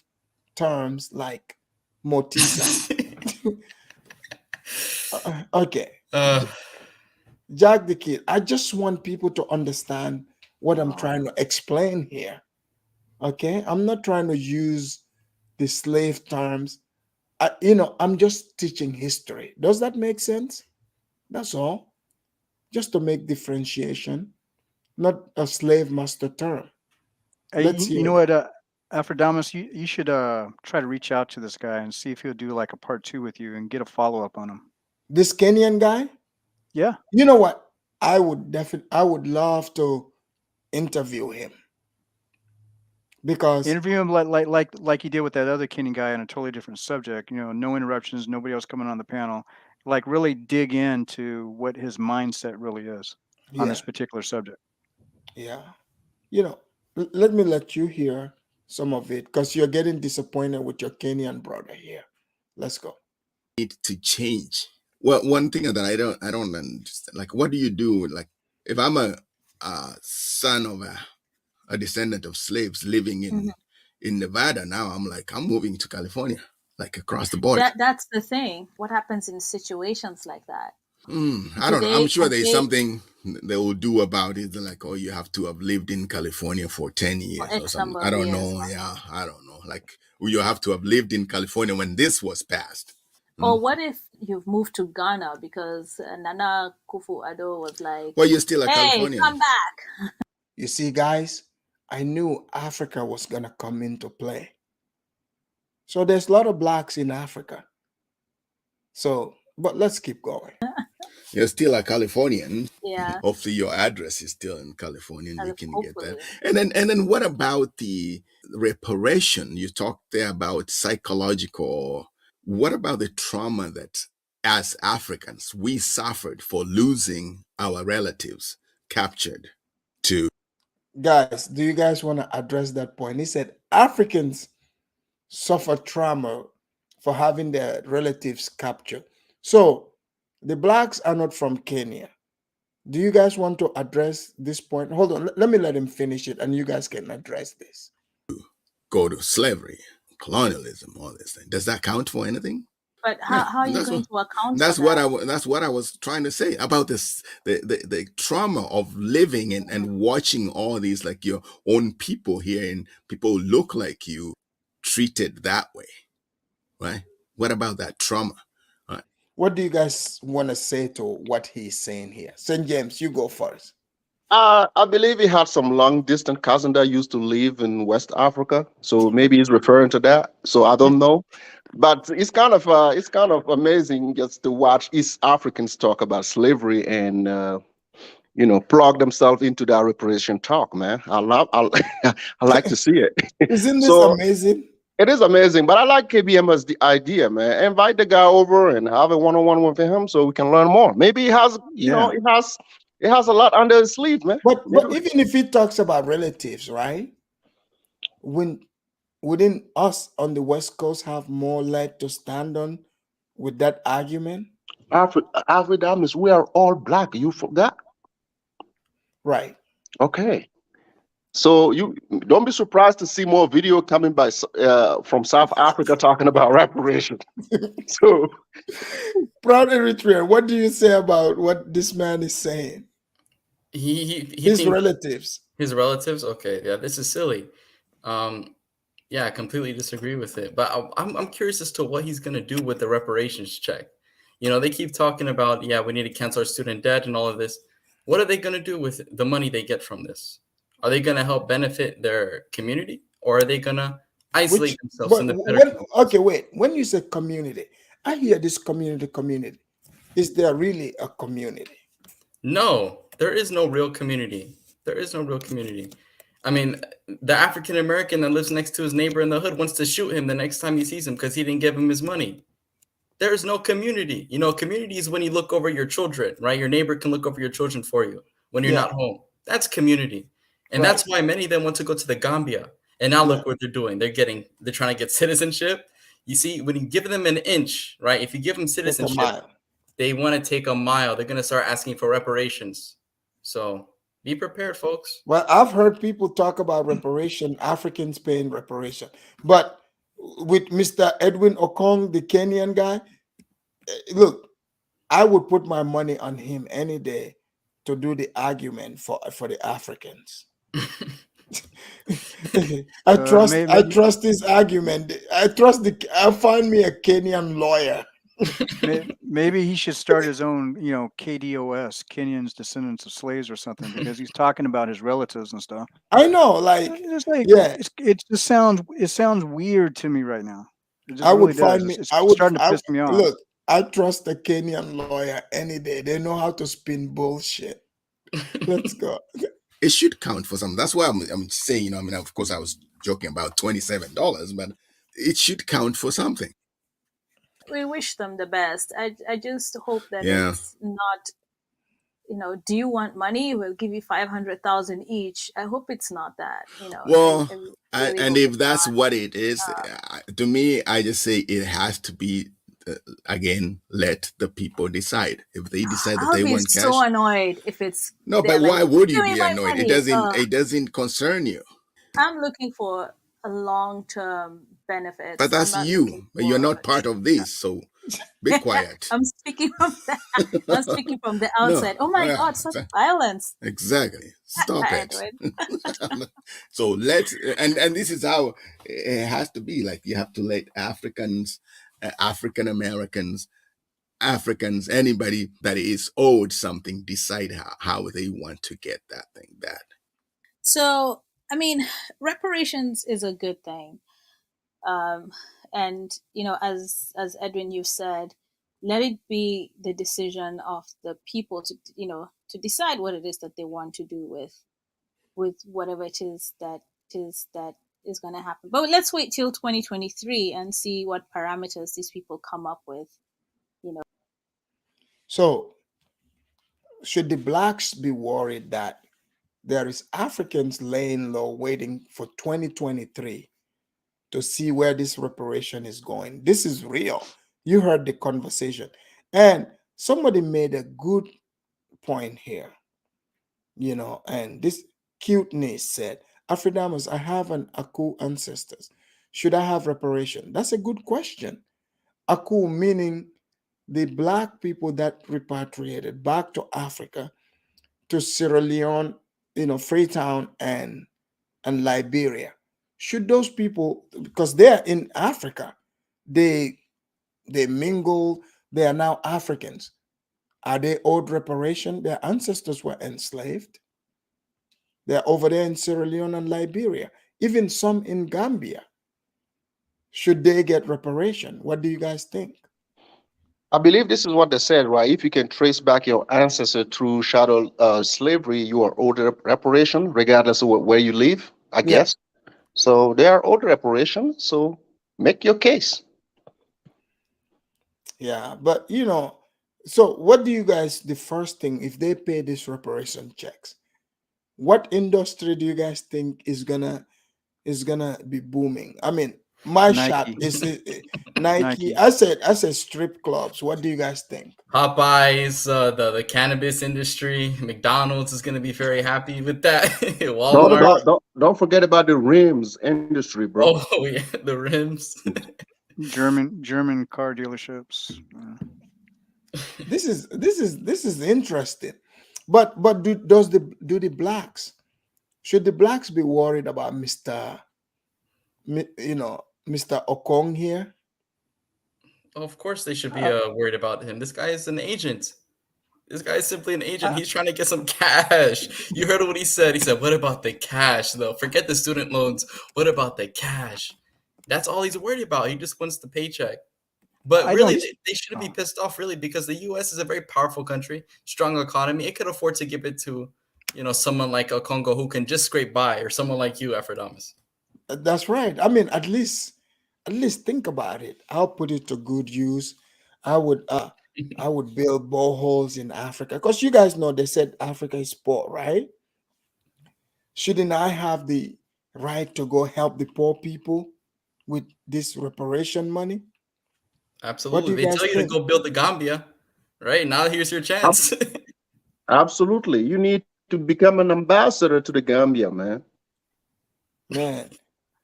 terms like Motisa. Okay. Jack the Kid, I just want people to understand what I'm trying to explain here. Okay. I'm not trying to use the slave terms. I'm just teaching history. Does that make sense? That's all. Just to make differentiation, not a slave master term. Let's You hear know that. what, Aphrodamus, you should try to reach out to this guy and see if he'll do like a part 2 with you and get a follow up on him. This Kenyan guy, Yeah. you know what? I would love to interview him because Interview him like you did with that other Kenyan guy on a totally different subject. No interruptions, nobody else coming on the panel. Like really dig into what his mindset really is on yeah, this particular subject. yeah. Let me let you hear some of it because you're getting disappointed with your Kenyan brother here. Let's go. Need to change. Well, one thing that I don't understand, like, what do you do with, like, if I'm a son of a descendant of slaves living in Nevada, now I'm moving to California, like across the board. That's the thing. What happens in situations like that? I don't know. I'm sure there's something they will do about it. They're like, oh, you have to have lived in California for 10 years or something. I don't know. Yeah, I don't know. Like, you have to have lived in California when this was passed. Or what if you've moved to Ghana because Nana Kufu-Addo was like, well, you're still a hey, Californian. come back. You see, guys, I knew Africa was going to come into play. So there's a lot of blacks in Africa. So, but let's keep going. You're still a Californian. Yeah. Hopefully your address is still in California and you can get that. And then what about the reparation? You talked there about psychological. What about the trauma that as Africans we suffered for losing our relatives captured to? Guys, do you guys want to address that point? He said Africans suffer trauma for having their relatives captured. So the blacks are not from Kenya. Do you guys want to address this point? Hold on, let me let him finish it and you guys can address this. Go to slavery, colonialism, all this thing. Does that count for anything? But how are you going to account that's for what that? that's what I was trying to say about this, the trauma of living and watching all these, like, your own people here and people who look like you treated that way, right? What about that trauma? Right. What do you guys want to say to what he's saying here? St. James, you go first. I believe he had some long distance cousin that used to live in West Africa, so maybe he's referring to that. So I don't know, but it's kind of amazing just to watch East Africans talk about slavery and plug themselves into that reparation talk. Man, I like to see it. Isn't this So amazing? it is amazing, but I like KBM as the idea, man. Invite the guy over and have a one-on-one with him so we can learn more. Maybe he has, it has a lot under his sleeve, man. But even if he talks about relatives, right? When wouldn't us on the West Coast have more leg to stand on with that argument? Afrikaners, we are all black. You forgot? Right. Okay. So you don't be surprised to see more video coming from South Africa talking about reparations. So, Proud Eritrean, what do you say about what this man is saying? He His relatives. His relatives? Okay, yeah, this is silly. Yeah, I completely disagree with it. But I'm curious as to what he's going to do with the reparations check. You know, they keep talking about, yeah, we need to cancel our student debt and all of this. What are they going to do with the money they get from this? Are they going to help benefit their community, or are they going to isolate themselves in the better? Okay, wait. When you say community, I hear this community. Is there really a community? No, there is no real community. There is no real community. I mean, the African American that lives next to his neighbor in the hood wants to shoot him the next time he sees him because he didn't give him his money. There is no community. You know, community is when you look over your children, right? Your neighbor can look over your children for you when you're not home. That's community. And that's why many of them want to go to the Gambia. And now look what they're doing. They're trying to get citizenship. You see, when you give them an inch, right? If you give them citizenship, they want to take a mile. They're going to start asking for reparations. So be prepared, folks. Well, I've heard people talk about reparation, Africans paying reparation. But with Mr. Edwin Okong, the Kenyan guy, look, I would put my money on him any day to do the argument for the Africans. I trust his argument. I'll find me a Kenyan lawyer. Maybe he should start his own, KDOS, Kenyans Descendants of Slaves or something, because he's talking about his relatives and stuff. I know, it sounds weird to me right now. It's starting to piss me off. Look, I trust a Kenyan lawyer any day. They know how to spin bullshit. Let's go. It should count for something. That's why I'm saying, of course I was joking about $27, but it should count for something. We wish them the best. I just hope that it's not, do you want money? We'll give you 500,000 each. I hope it's not that, Well, and if that's what it is, to me, I just say it has to be, again, let the people decide. If they decide that they want cash. I'll be so annoyed if it's but why would you be annoyed? It doesn't concern you. I'm looking for a long-term benefit. But that's you. But you're not part of this, so be quiet. I'm speaking from that. I'm speaking from the outside. Oh my God, such violence. Exactly. Stop it. So and this is how it has to be. Like, you have to let Africans, African Americans, Africans, anybody that is owed something, decide how they want to get that thing back. So, I mean, reparations is a good thing. And, as Edwin, you said, let it be the decision of the people to decide what it is that they want to do with whatever it is that is going to happen. But let's wait till 2023 and see what parameters these people come up with, So, should the blacks be worried that there is Africans laying low waiting for 2023 to see where this reparation is going? This is real. You heard the conversation. And somebody made a good point here, and this cuteness said, Afridamus, I have an Aku ancestors. Should I have reparation? That's a good question. Aku meaning the black people that repatriated back to Africa, to Sierra Leone, Freetown and Liberia. Should those people, because they're in Africa, they mingle, they are now Africans. Are they owed reparation? Their ancestors were enslaved. They're over there in Sierra Leone and Liberia, even some in Gambia. Should they get reparation? What do you guys think? I believe this is what they said, right? If you can trace back your ancestor through shadow slavery, you are owed reparation, regardless of where you live, I guess. So they are owed reparation. So make your case. Yeah, but so what do you guys, the first thing, if they pay this reparation checks, what industry do you guys think is gonna is gonna be booming. I mean, my shop Nike. is Nike. Nike. I said strip clubs. What do you guys think? Popeyes, the cannabis industry, McDonald's is going to be very happy with that. What Walmart. about Don't forget about the rims industry, bro. Oh yeah, the rims. German car dealerships. this is interesting. But do the blacks, should the blacks be worried about Mr. Mr. Okong here? Of course they should be worried about him. This guy is an agent. This guy is simply an agent. He's trying to get some cash. You heard what he said. He said, what about the cash, though? Forget the student loans. What about the cash? That's all he's worried about. He just wants the paycheck. But really, they shouldn't be pissed off, really, because the U.S. is a very powerful country, strong economy. It could afford to give it to, someone like a Congo who can just scrape by, or someone like you, Afrodamus. That's right. I mean, at least think about it. I'll put it to good use. I would build boreholes in Africa, because you guys know they said Africa is poor, right? Shouldn't I have the right to go help the poor people with this reparation money? Absolutely. They tell you to go build the Gambia, right? Now here's your chance. Absolutely. You need to become an ambassador to the Gambia, man. Man,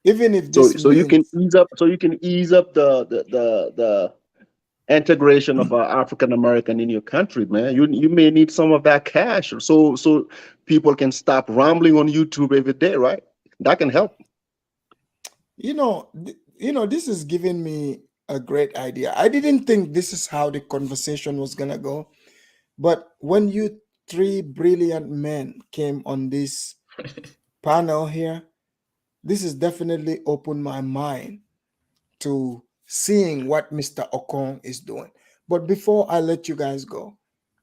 even if this you can ease up the integration of an African American in your country, man. You may need some of that cash, so people can stop rambling on YouTube every day, right? That can help. This is giving me a great idea. I didn't think this is how the conversation was gonna go, but when you three brilliant men came on this panel here, this has definitely opened my mind to seeing what Mr. Okong is doing. But before I let you guys go,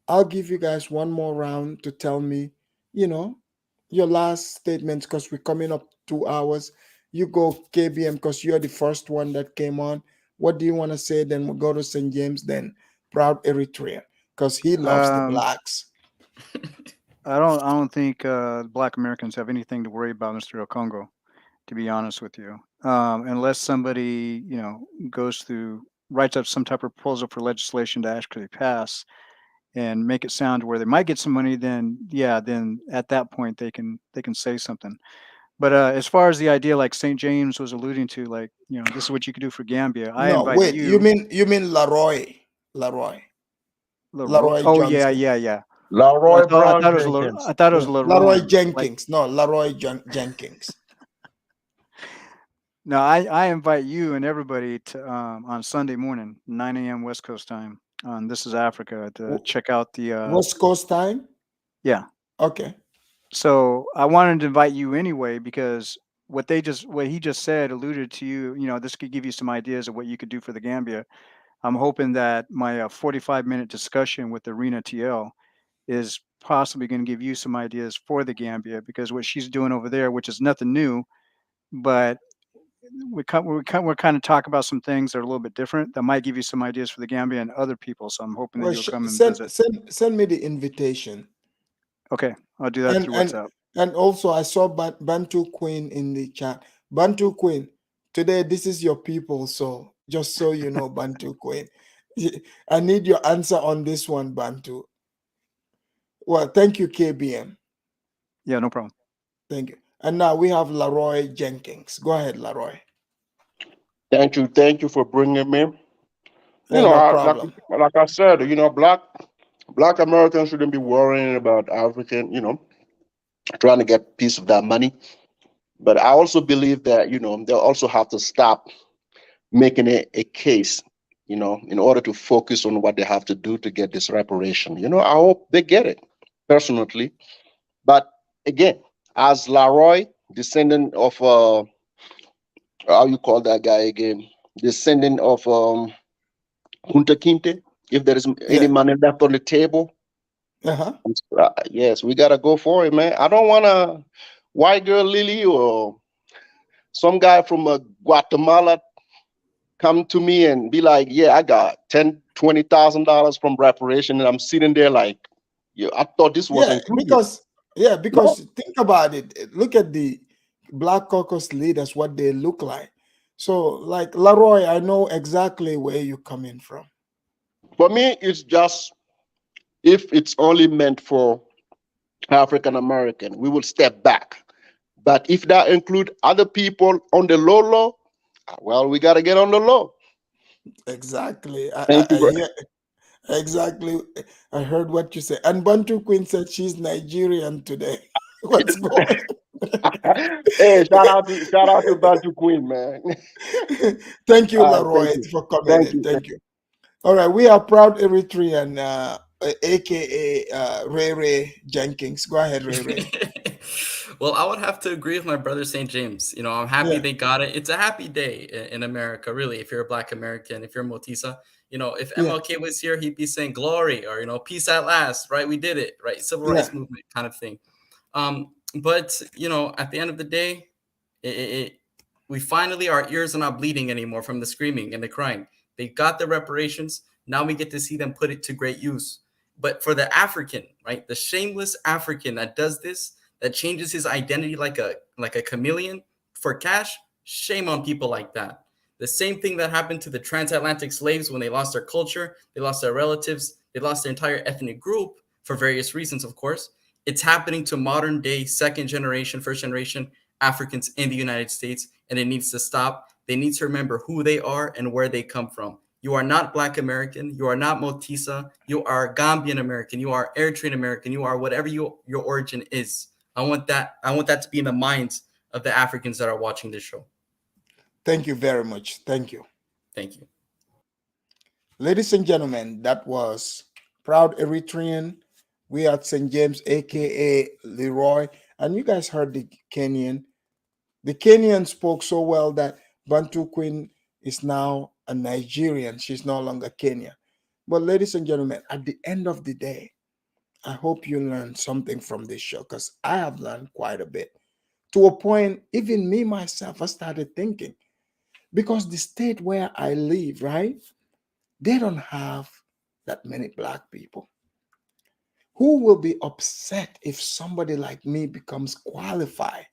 I'll give you guys one more round to tell me, your last statement, because we're coming up 2 hours. You go, KBM, because you're the first one that came on. What do you want to say? Then we'll go to St. James, then Proud Eritrea, because he loves the blacks. I don't think Black Americans have anything to worry about, Mr. Okongo, to be honest with you. Unless somebody, writes up some type of proposal for legislation to actually pass and make it sound where they might get some money, then at that point they can say something. But as far as the idea, like St. James was alluding to, like, this is what you could do for Gambia. You mean Leroy oh, Johnson. yeah. Leroy I thought it was Leroy Jenkins. No, Leroy Jenkins. No, I invite you and everybody to on Sunday morning, 9 a.m. West Coast time. This is Africa, to check out the West Coast time. Yeah. Okay. So I wanted to invite you anyway, because what he just said alluded to you. This could give you some ideas of what you could do for the Gambia. I'm hoping that my 45-minute discussion with Arena TL is possibly going to give you some ideas for the Gambia, because what she's doing over there, which is nothing new, but we're kind of talk about some things that are a little bit different that might give you some ideas for the Gambia and other people. So I'm hoping that you'll come and visit. Send me the invitation. Okay, I'll do that through WhatsApp. And also, I saw Bantu Queen in the chat. Bantu Queen, today this is your people, so just so you know, Bantu Queen, I need your answer on this one, Bantu. Well, thank you, KBM. Yeah, no problem. Thank you. And now we have Leroy Jenkins. Go ahead, Leroy. Thank you for bringing me. No problem. Like I said, Black Americans shouldn't be worrying about African, trying to get a piece of that money. But I also believe that, they'll also have to stop making it a case, in order to focus on what they have to do to get this reparation. I hope they get it, personally. But again, as Leroy, descendant of, how you call that guy again? Descendant of Kunta Kinte, if there is any money left on the table, yes, we got to go for it, man. I don't want a white girl Lily or some guy from Guatemala come to me and be like, yeah, I got $20,000 from reparation, and I'm sitting there like, I thought this was included. Because think about it. Look at the Black Caucus leaders, what they look like. So, like Leroy, I know exactly where you're coming from. For me, it's just if it's only meant for African American, we will step back. But if that include other people on the low, well, we got to get on the low. Exactly. Thank you, I hear exactly. I heard what you said. And Bantu Queen said she's Nigerian today. What's going? Hey, shout out to Bantu Queen, man. Thank you, Thank Leroy, you. for coming Thank in. you. Thank you. All right, we are proud Eritrean, aka Ray Ray Jenkins. Go ahead, Ray Ray. Well, I would have to agree with my brother St. James. You know, I'm happy Yeah. they got it. It's a happy day in America, really. If you're a Black American, if you're Motisa, you know, if Yeah. MLK was here, he'd be saying glory or, you know, peace at last, right? We did it, right? Civil rights Yeah. movement kind of thing. But, you know, at the end of the day, we finally, our ears are not bleeding anymore from the screaming and the crying. They got the reparations. Now we get to see them put it to great use. But for the African, right, the shameless African that does this, that changes his identity like a chameleon for cash, shame on people like that. The same thing that happened to the transatlantic slaves when they lost their culture, they lost their relatives, they lost their entire ethnic group for various reasons, of course. It's happening to modern day second generation, first generation Africans in the United States, and it needs to stop. They need to remember who they are and where they come from. You are not Black American. You are not Motisa. You are Gambian American. You are Eritrean American. You are whatever your origin is. I want that to be in the minds of the Africans that are watching this show. Thank you very much. Thank you. Thank you. Ladies and gentlemen, that was Proud Eritrean. We are St. James, aka Leroy. And you guys heard the Kenyan. The Kenyan spoke so well that Bantu Queen is now a Nigerian. She's no longer Kenyan. But ladies and gentlemen, at the end of the day, I hope you learned something from this show, because I have learned quite a bit. To a point, even me myself, I started thinking, because the state where I live, right, they don't have that many Black people. Who will be upset if somebody like me becomes qualified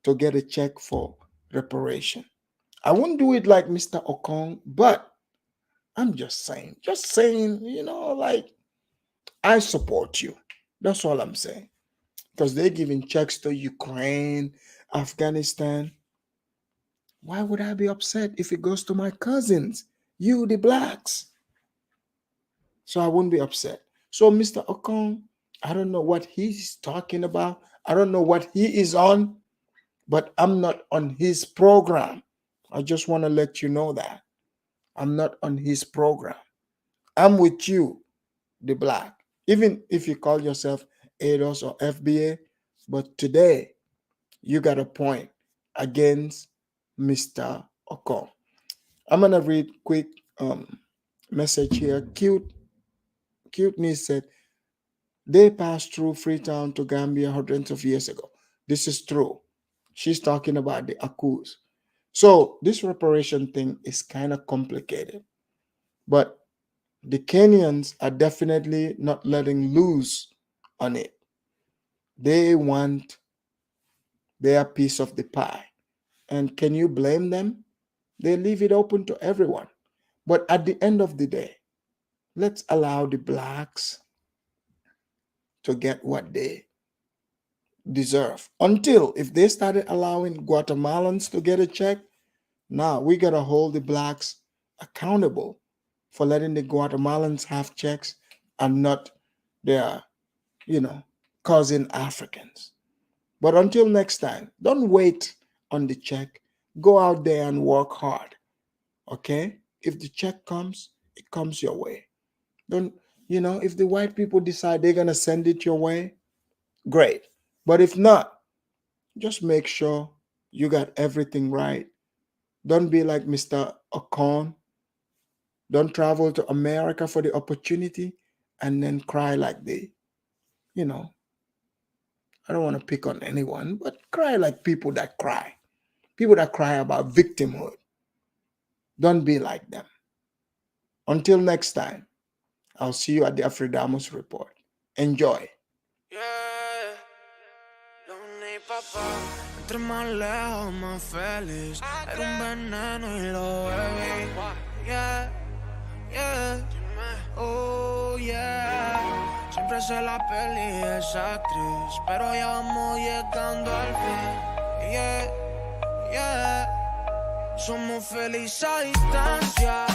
to get a check for reparation? I won't do it like Mr. Okong, but I'm just saying, you know, like, I support you. That's all I'm saying. Because they're giving checks to Ukraine, Afghanistan. Why would I be upset if it goes to my cousins, you, the Blacks? So I wouldn't be upset. So Mr. Okong, I don't know what he's talking about. I don't know what he is on, but I'm not on his program. I just want to let you know that. I'm not on his program. I'm with you, the Black. Even if you call yourself ADOS or FBA, but today you got a point against Mr. Okong. I'm gonna read quick message here. Cuteness said they passed through Freetown to Gambia hundreds of years ago. This is true. She's talking about the Akus. So this reparation thing is kind of complicated, but the Kenyans are definitely not letting loose on it. They want their piece of the pie. And can you blame them? They leave it open to everyone. But at the end of the day, let's allow the Blacks to get what they deserve. Until if they started allowing Guatemalans to get a check, now we got to hold the Blacks accountable for letting the Guatemalans have checks and not their, cousin Africans. But until next time, don't wait on the check. Go out there and work hard. Okay? If the check comes, it comes your way. Don't, if the white people decide they're going to send it your way, great. But if not, just make sure you got everything right. Don't be like Mr. Okon. Don't travel to America for the opportunity and then cry like I don't want to pick on anyone, but cry like people that cry. People that cry about victimhood. Don't be like them. Until next time, I'll see you at the Afridamos Report. Enjoy. Yeah, don't need papa. Mientras más lejos, más feliz. Era un veneno y lo bebí. Yeah, yeah, oh yeah. Siempre sé la peli esa actriz, pero ya vamos llegando al fin. Yeah, yeah. Somos felices a distancia